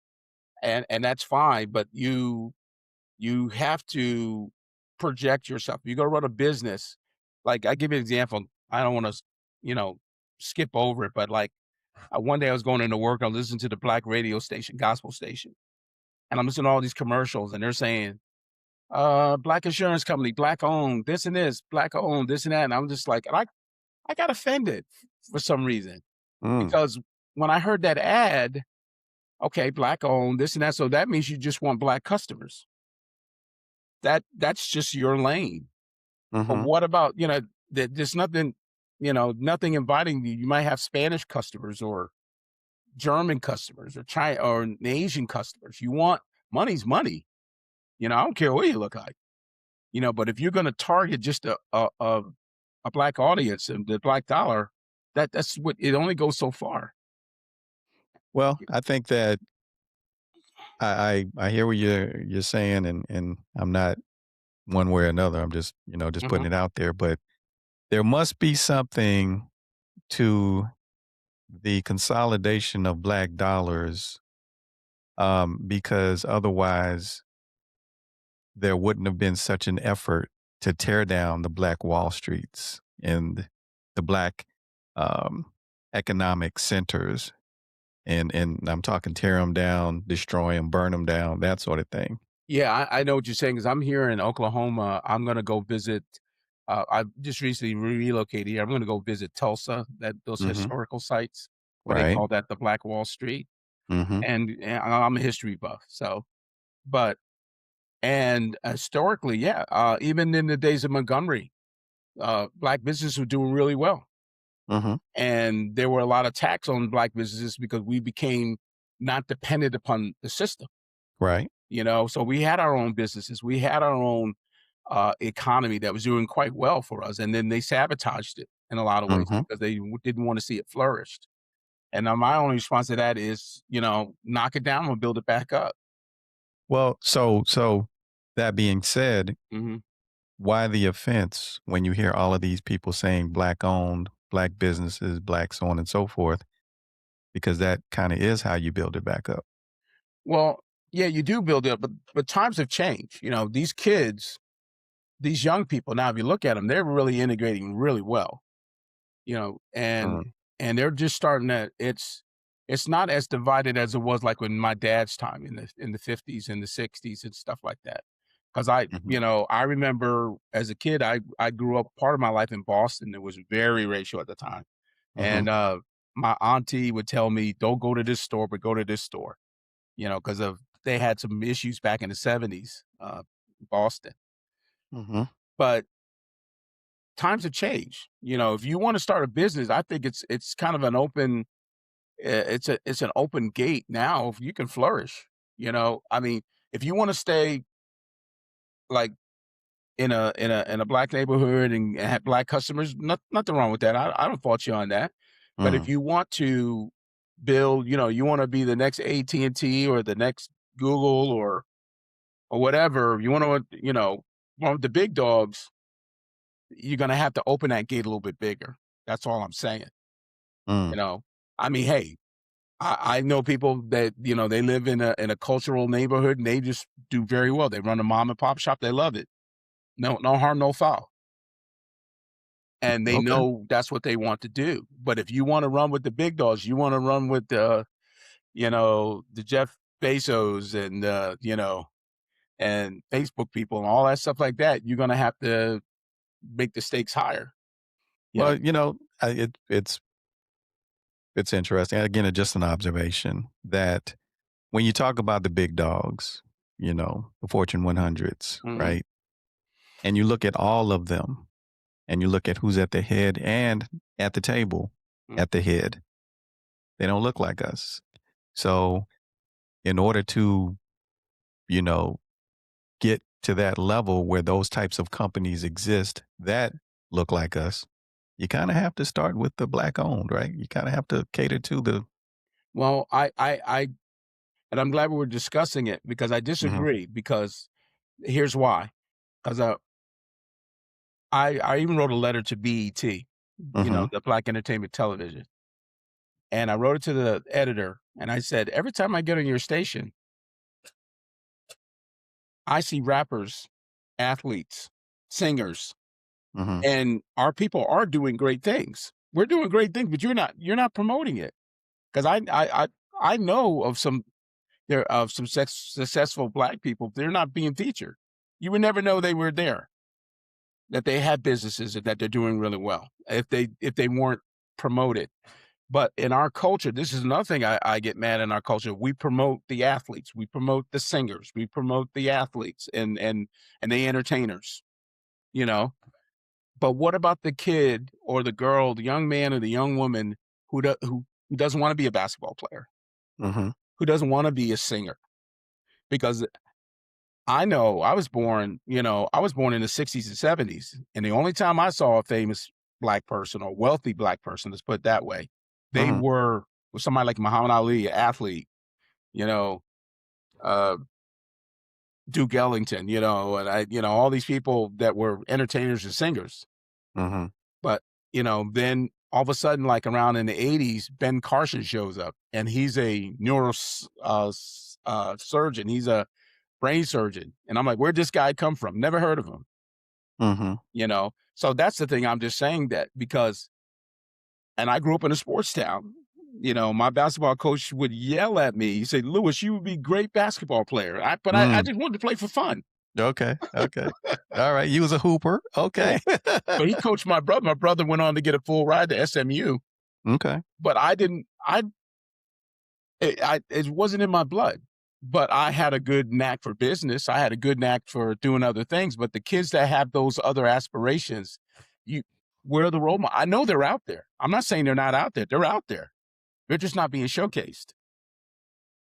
and that's fine. But you have to project yourself. You go run a business. Like I give you an example. I don't want to, you know, skip over it, but like one day I was going into work. I listened to the black radio station, gospel station, and I'm listening to all these commercials, and they're saying, black insurance company, black owned, this and this, black owned, this and that. And I'm just like, and I got offended for some reason Mm. because when I heard that ad, okay, black owned, this and that. So that means you just want black customers. That's just your lane. But Mhm. what about, there's nothing, nothing inviting you. You might have Spanish customers or German customers or China or Asian customers. You want money's money. I don't care what you look like. But if you're going to target just a black audience and the black dollar, that's what it only goes so far. Well, I think that I hear what you're saying, and I'm not one way or another. I'm just just Hmm. putting it out there. But there must be something to the consolidation of black dollars, because otherwise there wouldn't have been such an effort to tear down the black Wall Streets and the black um, economic centers. And I'm talking tear them down, destroy them, burn them down, that sort of thing. Yeah, I know what you're saying. Because I'm here in Oklahoma. I'm going to go visit. I just recently relocated here. I'm going to go visit Tulsa, that those Hmm. historical sites where they Right. call that the Black Wall Street. Hmm. And I'm a history buff, so but and historically, yeah, even in the days of Montgomery, black businesses were doing really well, Hmm. and there were a lot of tax on black businesses because we became not dependent upon the system, Right. so we had our own businesses, we had our own economy that was doing quite well for us, and then they sabotaged it in a lot of ways Hmm. because they didn't want to see it flourished. And my only response to that is, knock it down and build it back up. Well, so that being said, Hmm. why the offense when you hear all of these people saying black owned, black businesses, black so on and so forth? Because that kind of is how you build it back up. Well, yeah, you do build it up, but times have changed. These kids, these young people now, if you look at them, they're really integrating really well. You know, and Mm. and they're just starting to. It's not as divided as it was like when my dad's time in the 50s and the 60s and stuff like that. Because Mhm. I remember as a kid, I grew up part of my life in Boston. It was very racial at the time, Mhm. and my auntie would tell me, "Don't go to this store, but go to this store." Because of they had some issues back in the '70s, Boston. Mhm. But times have changed. If you wanna start a business, I think it's kind of an open it's an open gate now. If you can flourish, I mean, if you wanna stay, like, in a black neighborhood and have black customers, nothing wrong with that. I don't fault you on that. But if Mm. you want to build, you wanna be the next AT&T or the next Google or whatever, you wanna, want the big dogs, you're gonna have to open that gate a little bit bigger. That's all I'm saying, you Mm. know? I mean, hey, I know people that, they live in a cultural neighborhood and they just do very well. They run a mom and pop shop, they love it. No harm, no foul. And they Okay. know that's what they want to do. But if you wanna run with the big dogs, you wanna run with the Jeff Bezos and Facebook people and all that stuff like that, you're gonna have to make the stakes higher, you know? Well, it's It's interesting. Again, it's just an observation that when you talk about the big dogs, the Fortune 100s, Mhm. right? And you look at all of them and you look at who's at the head and at the table Mm. at the head, they don't look like us. So, in order to, you know, get to that level where those types of companies exist that look like us, you kind of have to start with the black owned, right? You kind of have to cater to the. Well, I and I'm glad we were discussing it because I Mhm, disagree because here's why. 'Cause, I even wrote a letter to BET, mhm, the Black Entertainment Television, and I wrote it to the editor, and I said, "Every time I get on your station, I see rappers, athletes, singers, mhm, and our people are doing great things. We're doing great things, but you're not promoting it. Because I know of some successful Black people, they're not being featured. You would never know they were there, that they had businesses and that they're doing really well if they weren't promoted. But in our culture, this is another thing I get mad in our culture. We promote the athletes, we promote the singers, we promote the athletes and the entertainers, you know. But what about the kid or the girl, the young man or the young woman who doesn't want to be a basketball player, mhm, who doesn't want to be a singer? Because I know I was born in the 60s and 70s, and the only time I saw a famous Black person or wealthy Black person, let's put it that way, they mhm, were with somebody like Muhammad Ali, an athlete, you know, uh, Duke Ellington, all these people that were entertainers and singers. mhm, But, then all of a sudden, like around in the 80s, Ben Carson shows up and he's a surgeon. He's a brain surgeon. And I'm like, where'd this guy come from? Never heard of him, mhm. you know? So that's the thing. I'm just saying that because, and I grew up in a sports town. My basketball coach would yell at me. He said, Lewis, you would be a great basketball player. But I Mm, just wanted to play for fun. okay, okay. All right, you was a hooper. Yeah. Okay. But he coached my brother. My brother went on to get a full ride to SMU. Okay. But I didn't. It wasn't in my blood, but I had a good knack for business. I had a good knack for doing other things. But the kids that have those other aspirations, you where are the role models? I know they're out there. I'm not saying they're not out there. They're out there. They're just not being showcased.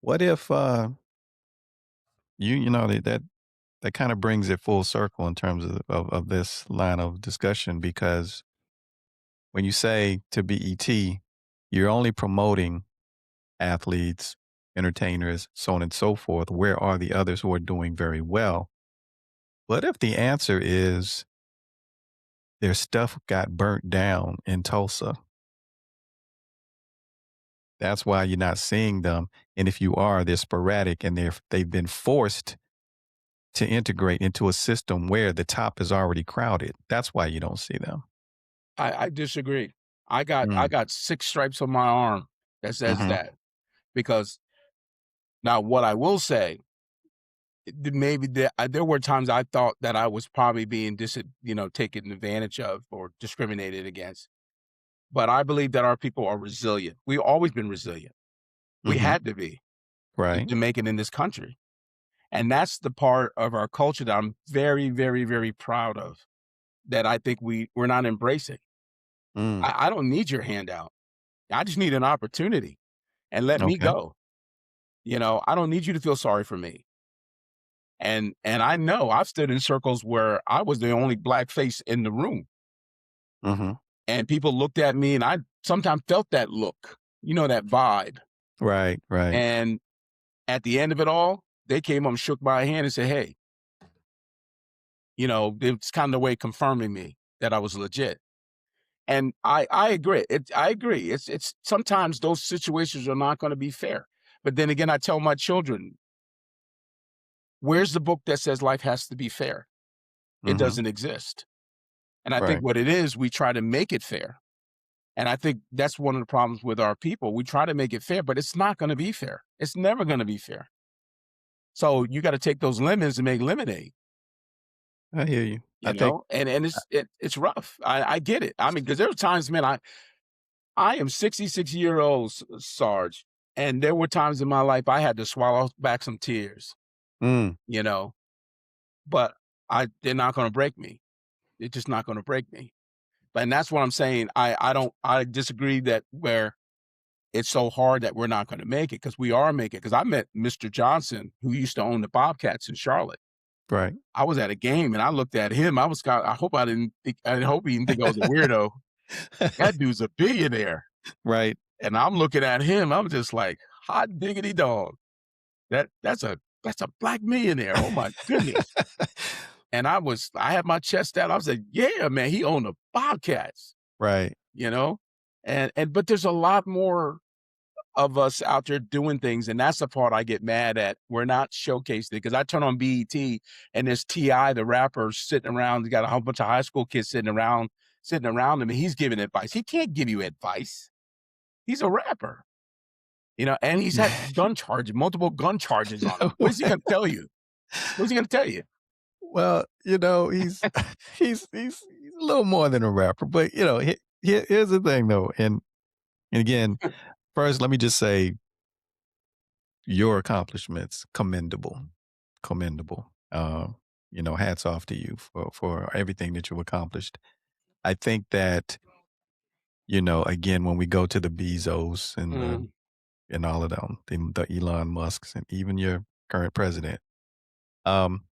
What if, that kinda brings it full circle in terms of this line of discussion because when you say to BET, you're only promoting athletes, entertainers, so on and so forth. Where are the others who are doing very well? What if the answer is their stuff got burnt down in Tulsa? That's why you're not seeing them, and if you are, they're sporadic and they've been forced to integrate into a system where the top is already crowded. That's why you don't see them. I disagree. I Mm, got 6 stripes on my arm that says mhm, that because now what I will say, maybe there were times I thought that I was probably being taken advantage of or discriminated against. But I believe that our people are resilient. We've always been resilient. We mhm, had to be right, to make it in this country. And that's the part of our culture that I'm very, very, very proud of that I think we're not embracing. mm, I don't need your handout. I just need an opportunity and let me okay, go. I don't need you to feel sorry for me. And I know I've stood in circles where I was the only black face in the room. mhm, And people looked at me and I sometimes felt that look, that vibe. right, right, And at the end of it all, they came up and shook my hand and said, "Hey," it's kind of a way confirming me that I was legit. And I agree. I agree. It's sometimes those situations are not going to be fair. But then again, I tell my children, where's the book that says life has to be fair? It mhm, doesn't exist. And I think right, what it is, we try to make it fair. And I think that's one of the problems with our people. We try to make it fair, but it's not going to be fair. It's never going to be fair. So you got to take those lemons and make lemonade. I hear you. I think And it's rough. I get it. I mean, because there were times, man, I am 66-year-old, Sarge, and there were times in my life I had to swallow back some tears, Mm, you know, but they're not gonna break me. They're just not gonna break me. And that's what I'm saying. I disagree that where it's so hard that we're not gonna make it because we are making it. Because I met Mr. Johnson, who used to own the Bobcats in Charlotte. right. I was at a game and I looked at him. I hope I hope he didn't think I was a weirdo. That dude's a billionaire. Right. And I'm looking at him, I'm just like, hot diggity dog. That's a black millionaire. Oh my goodness. And I had my chest out. I was like, yeah, man, he owned the Bobcats, Right. you know? And but there's a lot more of us out there doing things, and that's the part I get mad at. We're not showcasing it because I turn on BET and there's T.I., the rapper, sitting around. He's got a whole bunch of high school kids sitting around him, and he's giving advice. He can't give you advice. He's a rapper, and he's had multiple gun charges on him. What is he gonna tell you? What's he gonna tell you? Well, he's he's a little more than a rapper, but, here's the thing, though, and again, first, let me just say your accomplishments, commendable, commendable. Hats off to you for everything that you've accomplished. I think that, again, when we go to the Bezos Mm, and all of them, the Elon Musks and even your current president, um,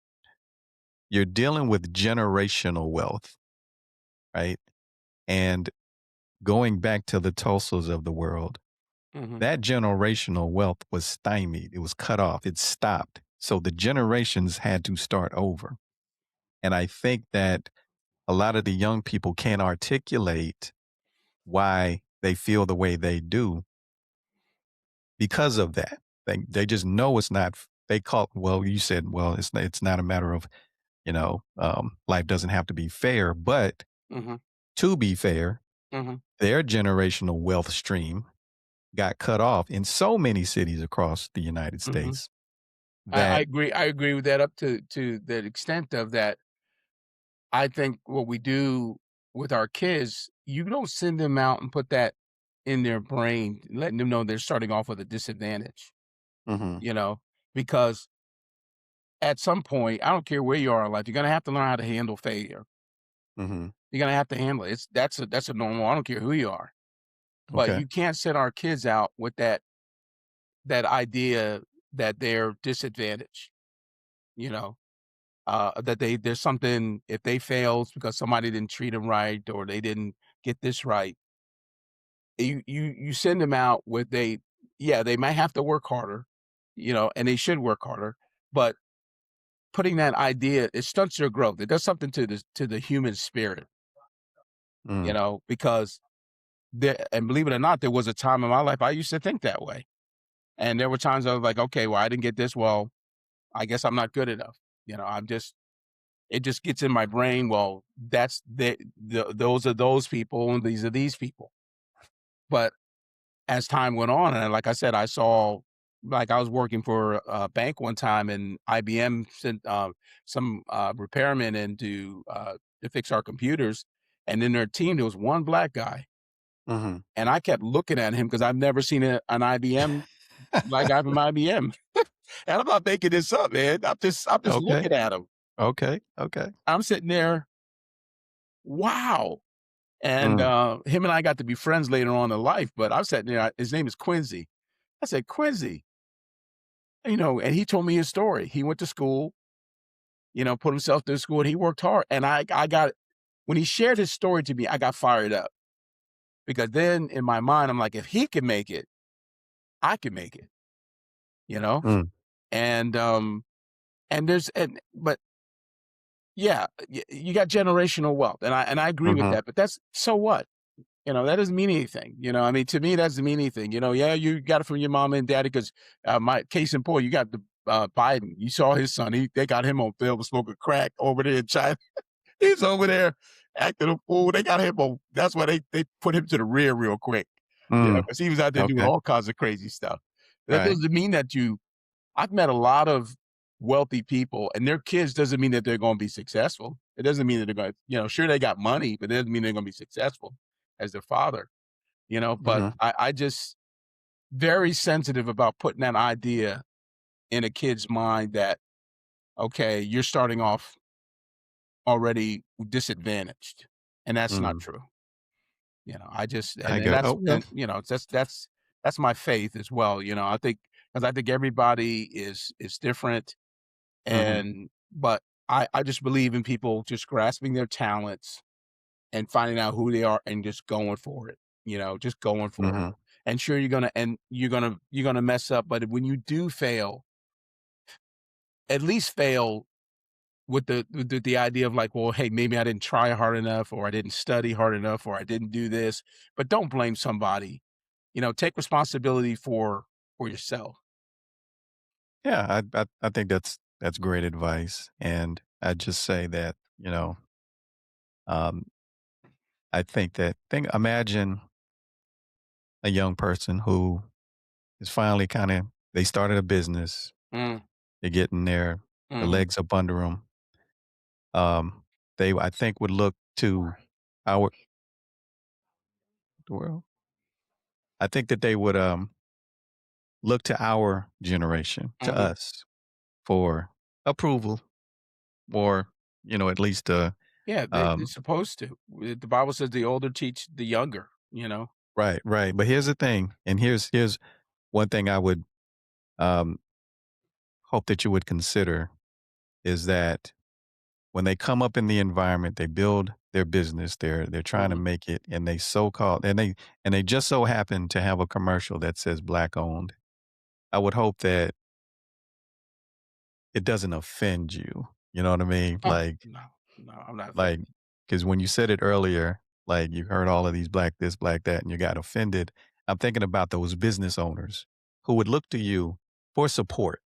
you're dealing with generational wealth, right? And going back to the Tulsas of the world, mhm, that generational wealth was stymied. It was cut off. It stopped. So the generations had to start over. And I think that a lot of the young people can't articulate why they feel the way they do because of that. They just know it's not. They call well. You said well. It's not a matter of life doesn't have to be fair, but mhm, to be fair, mhm, their generational wealth stream got cut off in so many cities across the United mhm. States I that agree. I agree with that up to the extent of that. I think what we do with our kids, you don't send them out and put that in their brain, letting them know they're starting off with a disadvantage, Mhm, you know, because at some point, I don't care where you are in life, you're gonna have to learn how to handle failure. mhm, You're gonna have to handle it. That's a normal. I don't care who you are, but okay, you can't send our kids out with that idea that they're disadvantaged. You know, that there's something if they fails because somebody didn't treat them right or they didn't get this right. You send them out with they might have to work harder, and they should work harder, but putting that idea, it stunts their growth. It does something to the human spirit, mm, because and believe it or not, there was a time in my life I used to think that way. And there were times I was like, okay, well, I didn't get this. Well, I guess I'm not good enough. It just gets in my brain. Well, that's those are those people and these are these people. But as time went on, and like I said, I saw like I was working for a bank one time, and IBM sent some repairmen in to fix our computers, and in their team there was one black guy, mhm. and I kept looking at him because I've never seen an IBM black guy from IBM, and I'm not making this up, man. I'm just Okay, looking at him. okay, okay. I'm sitting there, wow. And Mm, him and I got to be friends later on in life, but I was sitting there. His name is Quincy. I said, Quincy, and he told me his story. He went to school, put himself through school, and he worked hard. And I got when he shared his story to me, I got fired up because then in my mind, I'm like, if he can make it, I can make it, you know. mm, And but yeah, you got generational wealth, and I agree with mhm, that. But that's so what. That doesn't mean anything. I mean, to me, that doesn't mean anything. Yeah, you got it from your mom and daddy because my case in point, you got the Biden. You saw his son. They got him on film smoking crack over there in China. He's over there acting a fool. They got him on. That's why they put him to the rear real quick. mm, Because he was out there doing okay, all kinds of crazy stuff. That right, doesn't mean that you. I've met a lot of wealthy people, and their kids doesn't mean that they're going to be successful. It doesn't mean that they're going. Sure they got money, but it doesn't mean they're going to be successful as their father. but Mhm. I just very sensitive about putting that idea in a kid's mind that, okay, you're starting off already disadvantaged, and that's not Mm. true. I just I and get oh, that's well. and, that's my faith as well, I think because I think everybody is different, Mhm. and but I just believe in people just grasping their talents and finding out who they are and just going for it, just going for it. Mhm. And sure, you're gonna mess up, but when you do fail, at least fail with the idea of like, well, hey, maybe I didn't try hard enough, or I didn't study hard enough, or I didn't do this. But don't blame somebody. Take responsibility for yourself. Yeah, I think that's great advice, and I'd just say that, um, I think imagine a young person who is finally kinda they started a business, Mm, they're getting their mhm. legs up under them. They, I think, would look to our well, I think that they would, look to our generation, to Mhm. us, for approval or, at least, Yeah, they're um supposed to. The Bible says the older teach the younger. right, right, but here's the thing, and here's one thing I would, um, hope that you would consider is that when they come up in the environment, they build their business, they're trying to Mhm. make it, and they so-called and they just so happen to have a commercial that says black owned. I would hope that it doesn't offend you, you know what I mean? Huh. No, no, I'm not Like, offended. because when you said it earlier, like, you heard all of these black this, black that, and you got offended. I'm thinking about those business owners who would look to you for support,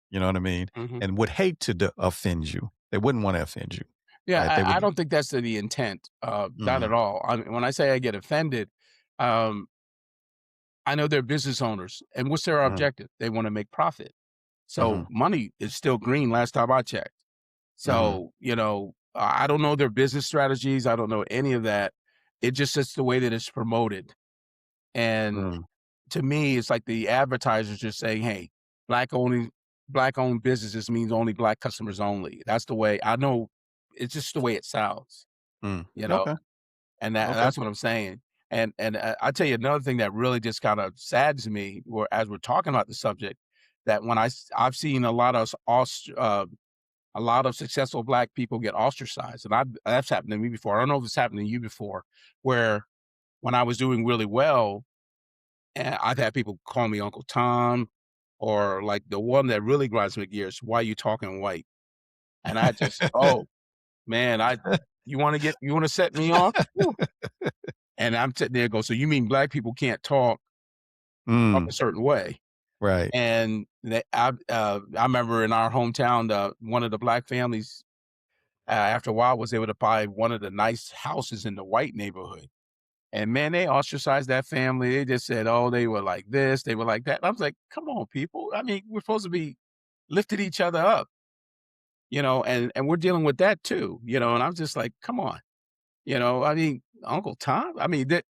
you know what I mean? Mhm. And would hate to offend you. They wouldn't wanna offend you, Yeah, right? They I would don't think that's the intent, not at mhm, all. I mean, when I say I get offended, um, I know they're business owners, and what's their mhm, objective? They wanna make profit. So, mhm, money is still green last time I checked. mhm, So, I don't know their business strategies, I don't know any of that. It just it's the way that it's promoted, and mm, to me, it's like the advertisers just saying, "Hey, black only black-owned businesses means only black customers only." That's the way I know it's just the way it sounds, mm. you know? Okay, And okay. that's what I'm saying. And I tell you another thing that really just kinda saddens me, or as we're talking about the subject, that when I've seen a lot of successful black people get ostracized, and that's happened to me before. I don't know if it's happened to you before, where when I was doing really well, and I've had people call me Uncle Tom, or like the one that really grinds my gears, "Why you talking white?" And I just, oh, man, you wanna set me off? Woo. And I'm sitting there go, "So you mean black people can't talk a Mm, certain way?" right. And I remember in our hometown, one of the black families, after a while, was able to buy one of the nice houses in the white neighborhood. And man, they ostracized that family. They just said, "Oh, they were like this, they were like that." I was like, "Come on, people. I mean, we're supposed to be lifting each other up, and we're dealing with that too, and I'm just like, "Come on." I mean, Uncle Tom? I mean, that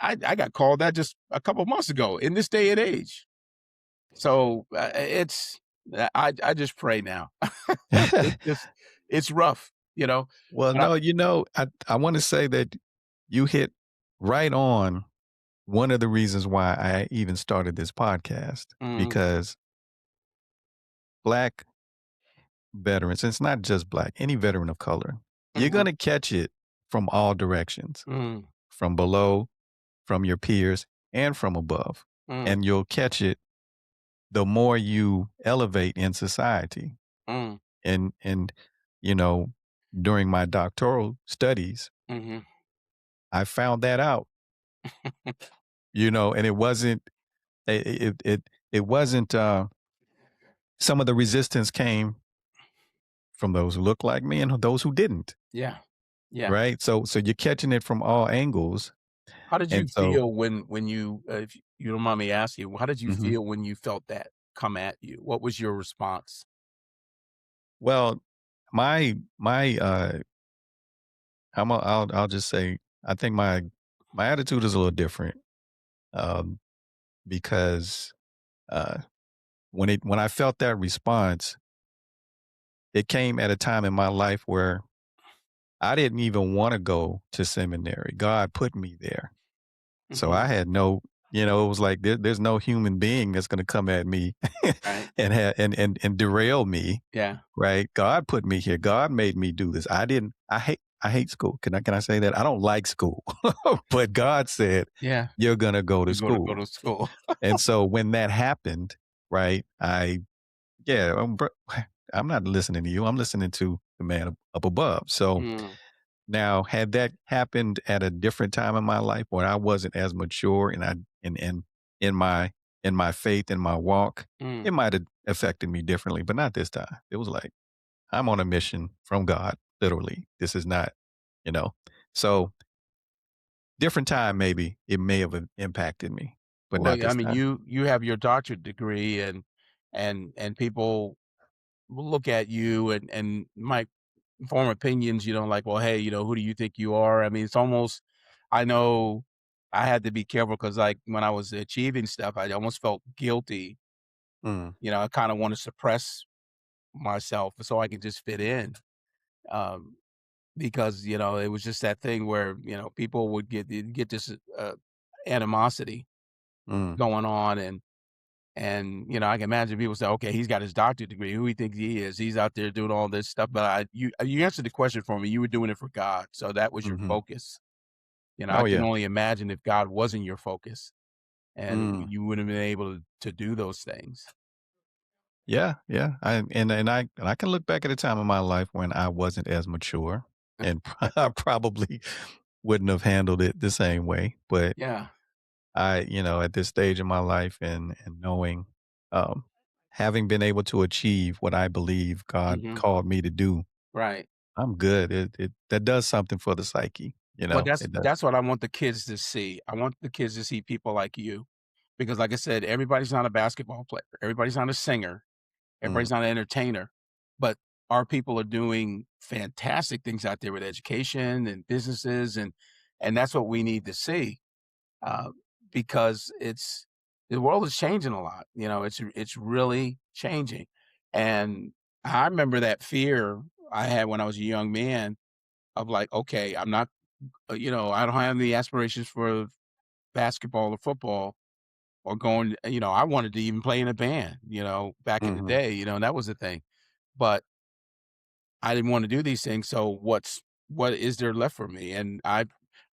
I got called that just a couple months ago in this day and age. So, I just pray now. It's just it's rough, Well, but I no, I wanna say that you hit right on one of the reasons why I even started this podcast, mhm, because black veterans, it's not just black, any veteran of color, you're mhm, gonna catch it from all directions, mm, from below, from your peers, and from above. mm, And you'll catch it the more you elevate in society. mm, And you know, during my doctoral studies, mhm. I found that out, and it wasn't it wasn't some of the resistance came from those who look like me and those who didn't, Yeah, yeah. right? So you're catching it from all angles. How did you And so feel when if you don't mind me asking, how did you mhm. feel when you felt that come at you? What was your response? Well, my I'll just say I think my attitude is a little different. um, because uh, when I felt that response, it came at a time in my life where I didn't even want to go to seminary. God put me there. So Mhm. I had no, it was like there's no human being that's going to come at me Right. and derail me. Yeah. Right? God put me here. God made me do this. I didn't. I hate school. Can I say that? I don't like school, but God said Yeah. you're going to go to You go school. to school. And so when that happened, right? Yeah, I'm not listening to you. I'm listening to the man up above. So Mm, now, had that happened at a different time in my life when I wasn't as mature and in my in my faith in my walk, mm. it might have affected me differently, but not this time. It was like I'm on a mission from God, literally. This is not, you know. So different time, maybe it may have impacted me, but Well, not yeah, I this mean, time. you have your doctorate degree and people will look at you and might form opinions, like, "Well, hey, who do you think you are?" I mean, it's almost I know I had to be careful because, like, when I was achieving stuff, I almost felt guilty. Mm, I kinda wanna suppress myself so I can just fit in, because, it was just that thing where, people would get this, animosity mm, going on, I can imagine people say, "Okay, he's got his doctorate degree. Who he thinks he is? He's out there doing all this stuff." But you answered the question for me. You were doing it for God, so that was your mhm. focus. I Oh can yeah. only imagine if God wasn't your focus, and Mm. you wouldn't have been able to do those things. Yeah, yeah. I can look back at a time in my life when I wasn't as mature and I probably wouldn't have handled it the same way. But Yeah. at this stage in my life and knowing, um, having been able to achieve what I believe God Mhm. called me to do, Right. I'm good. It that does something for the psyche, Well, that's it does. that's what I want the kids to see. I want the kids to see people like you, because, like I said, everybody's not a basketball player. Everybody's not a singer. Mm, Everybody's not an entertainer, but our people are doing fantastic things out there with education and businesses, and that's what we need to see, uh, because the world is changing a lot. It's really changing, and I remember that fear I had when I was a young man of like, okay, I'm not, I don't have any aspirations for basketball or football or going. I wanted to even play in a band. Back in the mhm, day, and that was the thing, but I didn't wanna do these things, so what is there left for me? And I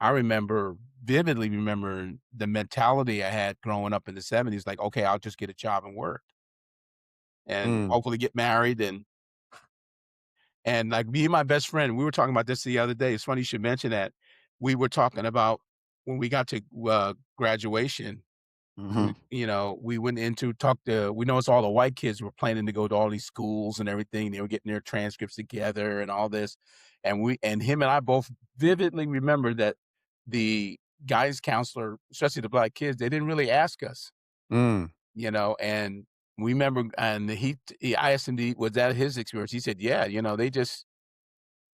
remember vividly remembering the mentality I had growing up in the '70s, like, "Okay, I'll just get a job and work, and mm, hopefully get married," and, like, me and my best friend, we were talking about this the other day. It's funny you should mention that. We were talking about when we got to, graduation. mhm, We went into talk to we noticed all the white kids were planning to go to all these schools and everything. They were getting their transcripts together and all this. And him and I both vividly remember that the guidance counselor, especially the black kids, they didn't really ask us, mm, and we remember, and I asked him, was that his experience? He said, yeah, they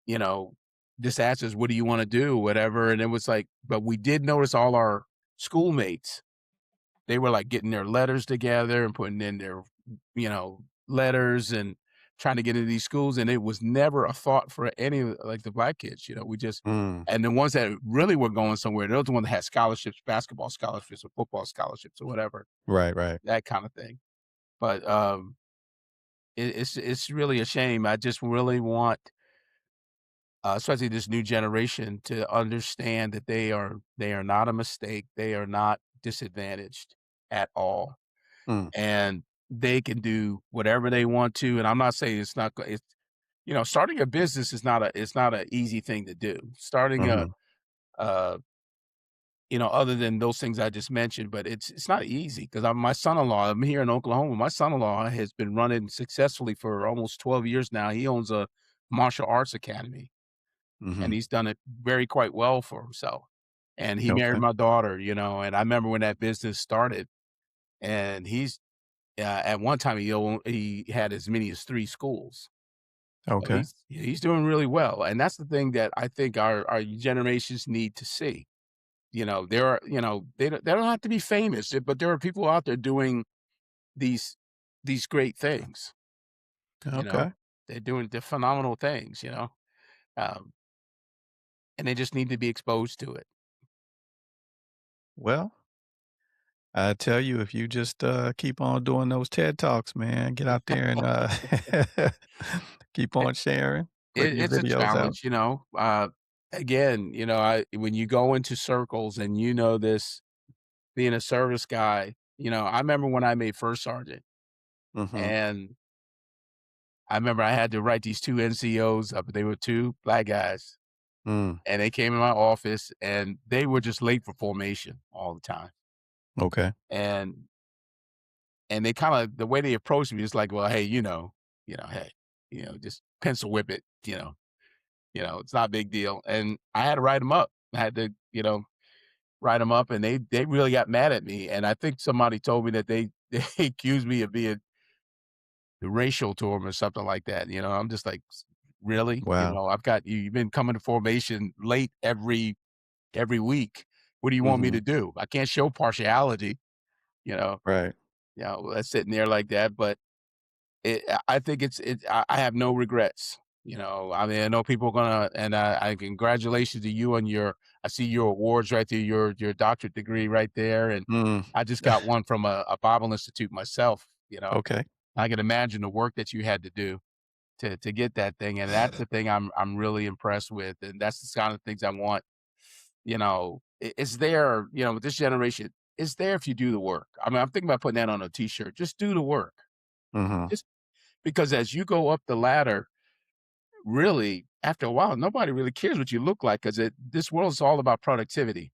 you know, just asked us, what do you want to do? Whatever. And it was like, but we did notice all our schoolmates, they were, like, getting their letters together and putting in their, letters and trying to get into these schools, and it was never a thought for any of, like, the black kids. We just mm. and the ones that really were going somewhere, those are the ones that had scholarships, basketball scholarships or football scholarships or whatever, Right, right. that kinda thing. But, it's really a shame. I just really want, especially this new generation, to understand that they are not a mistake. They are not disadvantaged at all. Mm, And they can do whatever they want to, and I'm not saying it's not go it's starting a business is not a easy thing to do. Starting mhm, uh, other than those things I just mentioned, but it's not easy because 'cause I'm my son-in-law, I'm here in Oklahoma, my son-in-law has been running successfully for almost 12 years now. He owns a martial arts academy, and mhm. he's done it very quite well for himself. And he married Okay, my daughter, and I remember when that business started, and at one time, he had as many as 3 schools. So okay. he's doing really well, and that's the thing that I think our generations need to see. there are, they don't have to be famous, but there are people out there doing these these great things, you know? Okay. They're phenomenal things, um, and they just need to be exposed to it. Well, I tell you, if you just, keep on doing those TED Talks, man, get out there and, keep It on sharing, putting your it's a videos out. challenge, again, I when you go into circles and you know this, being a service guy, I remember when I made first sergeant, Mhm. and I remember I had to write these 2 NCOs up. They were 2 black guys, Mm. and they came in my office, and they were just late for formation all the time. Okay. And they kinda the way they approached me is like, "Well, hey, hey, just pencil whip it, it's not a big deal." And I had to write them up. I had to, write them up, and they really got mad at me, and I think somebody told me that they they accused me of being racial to them or something like that, I'm just like, Really? Wow. I've got you've been coming to formation late every week. What do you want me Mhm. to do? I can't show partiality, you know, Right. that's sitting there like that, but I think I have no regrets, I mean, I know people are gonna and I congratulations to you on I see your awards right there, your doctorate degree right there, and Mm. I just got one from a Bible Institute myself, Okay. I can imagine the work that you had to do to get that thing, and that's the thing I'm really impressed with, and that's the kind of things I want, it's there, with this generation, it's there if you do the work. I mean, I'm thinking about putting that on a T-shirt, just do the work. Mhm. Just because as you go up the ladder, really, after a while, nobody really cares what you look like because this world is all about productivity,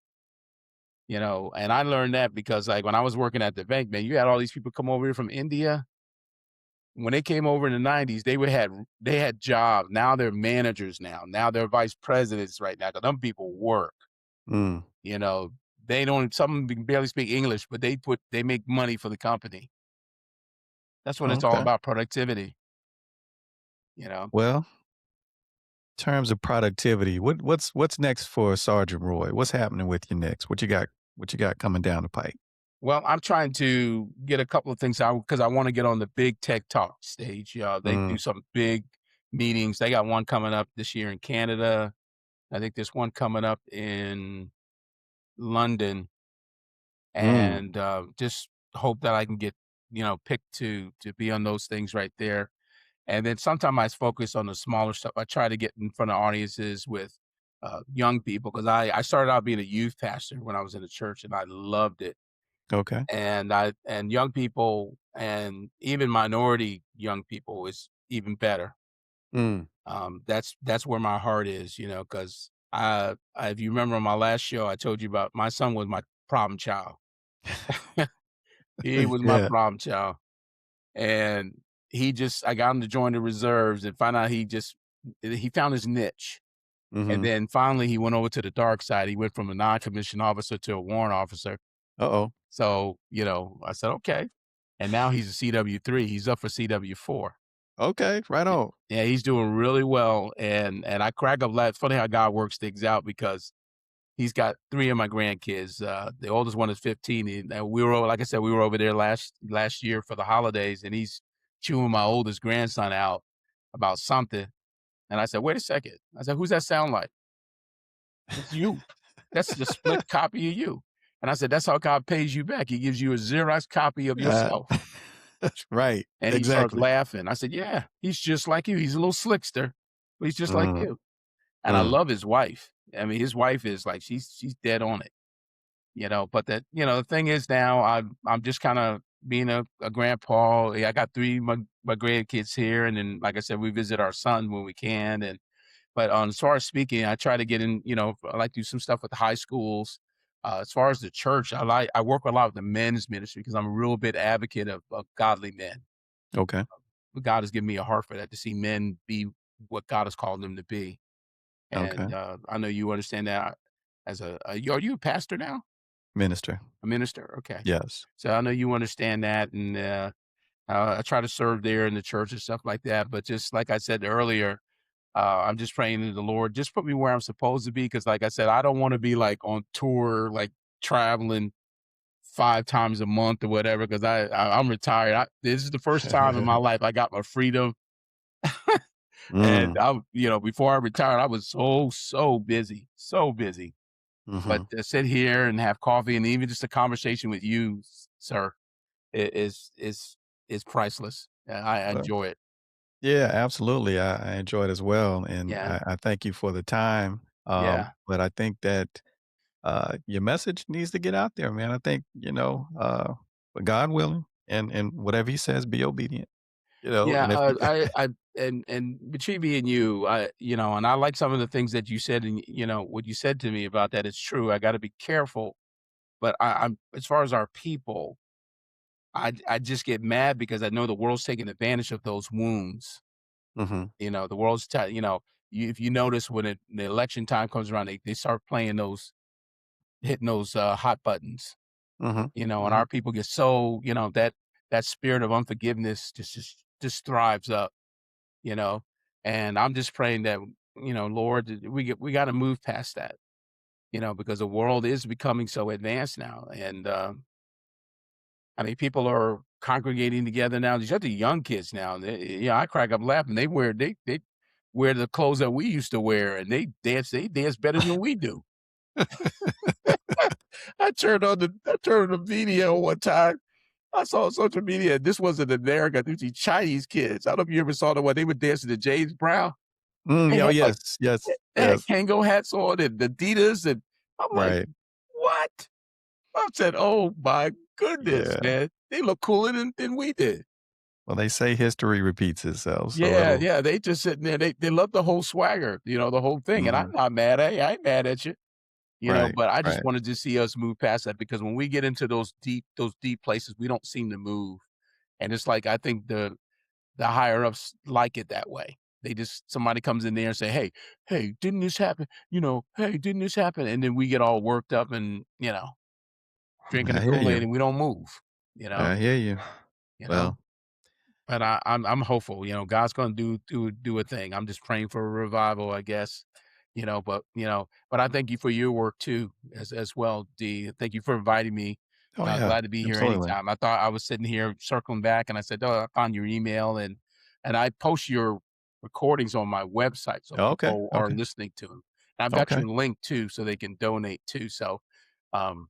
and I learned that because, like, when I was working at the bank, man, you had all these people come over here from India. When they came over in the '90s, they had jobs. Now they're managers now. Now they're vice presidents right now. 'Cause them people work, Mm. you know. They don't some of 'em can barely speak English, but they make money for the company. That's what it's all Okay. about, productivity, you know. Well, in terms of productivity, what's next for Sergeant Roy? What's happening with you next? What you got coming down the pike? Well, I'm trying to get a couple of things out because I wanna get on the big tech talk stage. They Mm. do some big meetings. They got one coming up this year in Canada. I think there's one coming up in London, Mm. and, just hope that I can get, picked to be on those things right there. And then sometimes I focus on the smaller stuff. I try to get in front of audiences with, young people because I started out being a youth pastor when I was in the church, and I loved it. Okay. And young people and even minority young people is even better. Mm. That's where my heart is, because if you remember on my last show, I told you about my son was my problem child. He was my Yeah. problem child, and I got him to join the reserves and find out he found his niche, and Mhm. then finally he went over to the dark side. He went from a non-commissioned officer to a warrant officer. Uh-oh. So, I said, "Okay." And now he's a CW3, he's up for CW4. Okay, right Yeah. on. Yeah, he's doing really well, and I crack up it's funny how God works things out because he's got 3 of my grandkids, the oldest one is 15, and like I said, we were over there last year for the holidays, and he's chewing my oldest grandson out about something, and I said, "Wait a second." I said, "Who's that sound like?" "It's you. That's the split copy of you." And I said, "That's how God pays you back. He gives you a Xerox copy of Uh, yourself." right, And he started exactly. laughing. I said, "Yeah, he's just like you. He's a little slickster, but he's just like Mm, you." And I mm. love his wife. I mean, his wife is like she's dead on it, but the thing is now I'm just kinda being a grandpa. Yeah, I got 3 my grandkids here, and then, like I said, we visit our son when we can, but, as far as speaking, I try to get in, I like to do some stuff with the high schools. As far as the church, I work a lot with the men's ministry because I'm a real big advocate of godly men. Okay, God has given me a heart for that, to see men be what God has called them to be, okay. and, I know you understand that as are you a pastor now? Minister. A minister? Okay. Yes. So I know you understand that, and, I try to serve there in the church and stuff like that, but just like I said earlier, I'm just praying to the Lord, just put me where I'm supposed to be, because like I said, I don't wanna be, like, on tour, like, traveling 5 times a month or whatever, 'cause I'm retired. This is the first time in my life I got my freedom, and Mm, before I retired, I was so busy, so busy. But mhm. to sit here and have coffee and even just a conversation with you, sir, I is priceless. I Well, enjoy it. yeah, absolutely. I enjoyed as well, and Yeah, I thank you for the time. yeah. But I think that your message needs to get out there, man. I think but God willing, and whatever He says, be obedient. Yeah, And if you, I and between me and you, and I like some of the things that you said, and what you said to me about that is true. I got to be careful, but I'm as far as our people, I just get mad because I know the world's taking advantage of those wounds. hmm The world's, if you notice when the election time comes around, they start playing hitting those hot buttons. hmm And hmm our people get so that spirit of unforgiveness just thrives up. you know, and I'm just praying that, Lord, that we got to move past that, because the world is becoming so advanced now. And I mean, people are congregating together now. These other young kids now, I crack up laughing. They wear the clothes that we used to wear, and they dance better than we do. I turned on the video one time. I saw on social media. This wasn't America. These Chinese kids. I don't know if you ever saw the one they were dancing to James Brown. Mm, They oh had, like, yes, yes, they had yes. Kango hats on and Adidas, and I'm like, Right. "What?" I said, "Oh my goodness, Yeah. man. They look cooler than we did." Well, they say history repeats itself, so Yeah, it'll. yeah, they just sitting there, they love the whole swagger, the whole thing, and I'm Mhm. not mad at you, I ain't mad at you, Right. but I just Right. wanted to see us move past that, because when we get into those deep places, we don't seem to move, and it's like, I think the higher ups like it that way. They just somebody comes in there and say, "Hey, hey, didn't this happen?" "Hey, didn't this happen?" And then we get all worked up and, drinking the I hear Kool-Aid you. and we don't move, you know, I hear you. you know. Well, But I'm hopeful, God's gonna do a thing. I'm just praying for a revival, I guess, but I thank you for your work too, as well, D. Thank you for inviting me. oh yeah, Glad to be here absolutely. anytime. I thought I was sitting here circling back, and I said, "Oh, I found your email," and I post your recordings on my website so Okay. people are Okay. listening to them. And I've got Okay. your link too, so they can donate too. Um,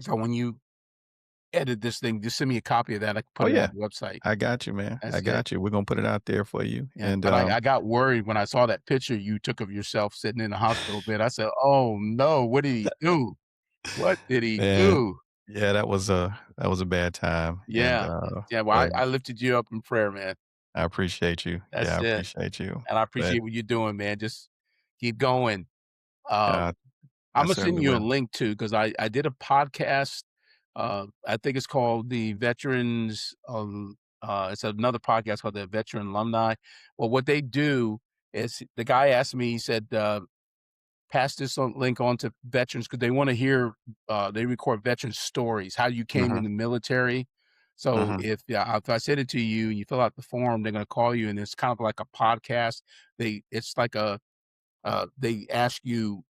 so when you edit this thing, just send me a copy of that. I can Oh put it on yeah. the website. I got you, man. I That's it. got you. We're gonna put it out there for you. Yeah, And but I got worried when I saw that picture you took of yourself sitting in the hospital bed. I said, "Oh, no, what did he do? What did he man, do?" yeah, that was a bad time. And Yeah. Yeah, well, I but I lifted you up in prayer, man. I appreciate you. Yeah, I That's it, appreciate you. and I But appreciate what you're doing, man. Just keep going. Um, uh, I Imma send certainly you a will. link too, because I did a podcast, I think it's called the Veterans, it's another podcast called the Veteran Alumni. Well, what they do is the guy asked me, he said, pass this link on to veterans because they want to hear. They record veteran stories, how you came in Mhm. the military. So Mhm. if I send it to you and you fill out the form, they're going to call you, and it's kind of like a podcast. It's like they ask you,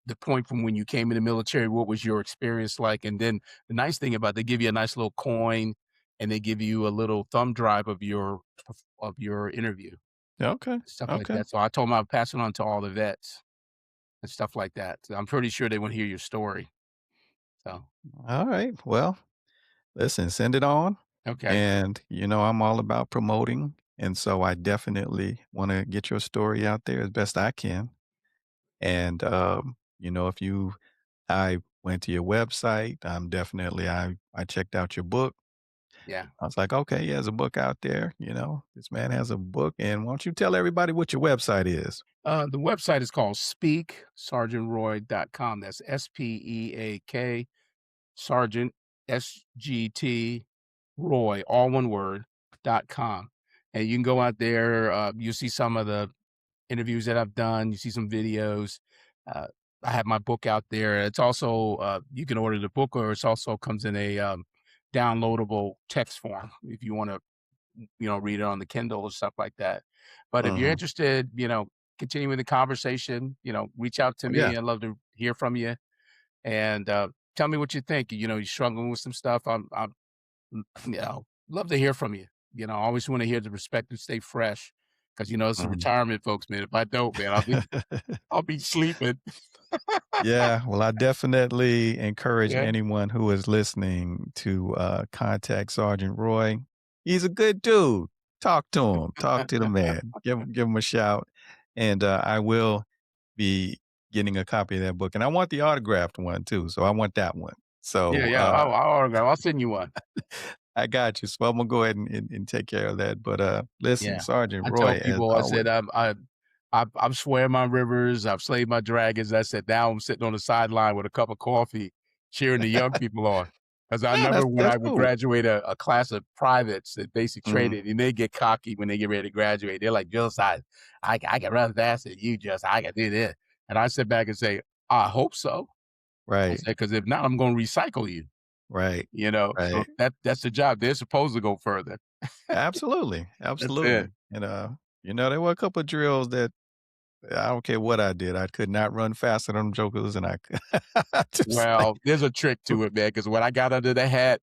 the point from when you came in the military, what was your experience like, and then the nice thing about they give you a nice little coin, and they give you a little thumb drive of your interview, Okay. stuff like Okay. that. So I told them I'd pass it on to all the vets and stuff like that. So I'm pretty sure they wanna hear your story. So, All right. Well, listen, send it on. okay. And, I'm all about promoting. And so I definitely want to get your story out there as best I can. And, if I went to your website, I checked out your book. Yeah. I was like, okay, he has a book out there. This man has a book. And why don't you tell everybody what your website is? The website is called speaksergeantroy.com. That's SPEAK, Sergeant, SGT, Roy, all one word, .com. And you can go out there, you'll see some of the interviews that I've done, you see some videos. Uh, I have my book out there. It's also, you can order the book, or it's also comes in a, downloadable text form if you wanna read it on the Kindle or stuff like that. But if you're Mhm. interested, continuing the conversation, reach out to Yeah. me. I'd love to hear from you and tell me what you think. You're struggling with some stuff. Love to hear from you. I always want to hear the perspective, stay fresh, because it's a Mhm. retirement, folks, man. If I don't, man, I'll be sleeping. Yeah, well, I definitely encourage Yeah, anyone who is listening to, contact Sergeant Roy. He's a good dude. Talk to him. Talk to the man. Give him a shout, and, I will be getting a copy of that book, and I want the autographed one too, so I want that one. yeah, So, yeah. I'll send you one. I got you, so I'm gonna go ahead and take care of that, but, listen, Yeah. Sergeant I tell Roy, as people, I always. said, I've swam my rivers, I've slayed my dragons. I said, now I'm sitting on the sideline with a cup of coffee, cheering the young people on. Because I Yeah, remember when that's I would cool. graduate a class of privates at basic Mhm. training, and they get cocky when they get ready to graduate. They're like, "Just I can run faster than you, just I can do this." And I sit back and say, "I hope so." I Right, said, "Because if not, I'm gonna recycle you." right, So right. that's the job. They're supposed to go further. Absolutely, That's it. absolutely, and, there were a couple of drills that I don't care what I did, I could not run faster than them jokers, and I could just like Well, there's a trick to it, man. Because when I got under the hat,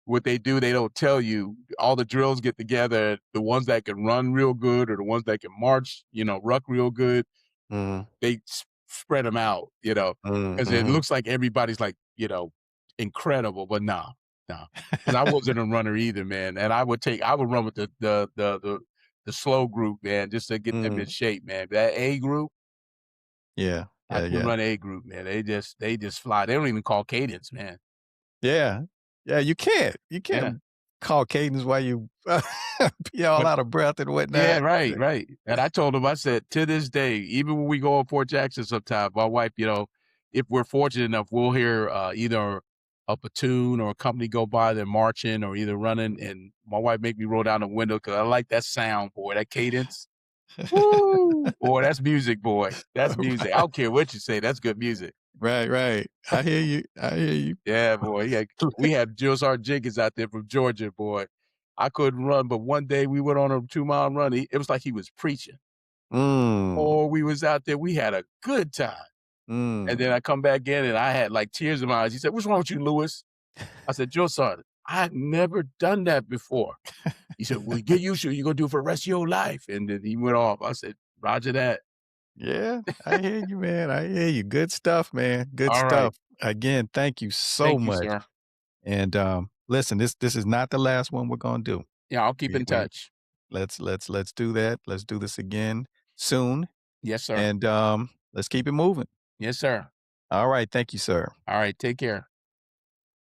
what they do, they don't tell you. All the drills get together, the ones that can run real good or the ones that can march, ruck real good, mhm, they spread them out, mm, because it mhm. looks like everybody's like, incredible, but nah, because I wasn't a runner either, man, and I would run with the slow group, man, just to get them in Mm. shape, man. That A group, Yeah, I yeah, couldn't yeah. run A group, man. They just fly. They don't even call cadence, man. Yeah. Yeah, you Yeah. can't call cadence while you be all But out of breath and yeah, whatnot. right, right. And I told him, I said, to this day, even when we go on Fort Jackson sometime, my wife, if we're fortunate enough, we'll hear either a platoon or a company go by, they're marching or either running. And my wife make me roll down the window because I like that sound, boy, that cadence. Woo! Boy, that's music, boy. That's music. I don't care what you say. That's good music. Right, right. I hear you, I hear you. Yeah, boy. Yeah, we had Jill Sergeant Jenkins out there from Georgia, boy. I couldn't run, but one day we went on a 2-mile run. It was like he was preaching. Mm, Oh, we was out there, we had a good time, and then mm. I come back in and I had, like, tears in my eyes. He said, "What's wrong with you, Lewis?" I said, "Drill Sergeant, I've never done that before." He said, "Well, get used to it, you're gonna do it for the rest of your life," and then he went off. I said, "Roger that." Yeah, I hear you, man. I hear you. Good stuff, man. Good Alright. stuff. Again, thank you so Thank you, much. sir. And listen, this is not the last one we're gonna do. Yeah, I'll keep We, in we touch. let's do that. Let's do this again soon. Yes, sir. And let's keep it moving. Yes, sir. All right. Thank you, sir. Alright, take care.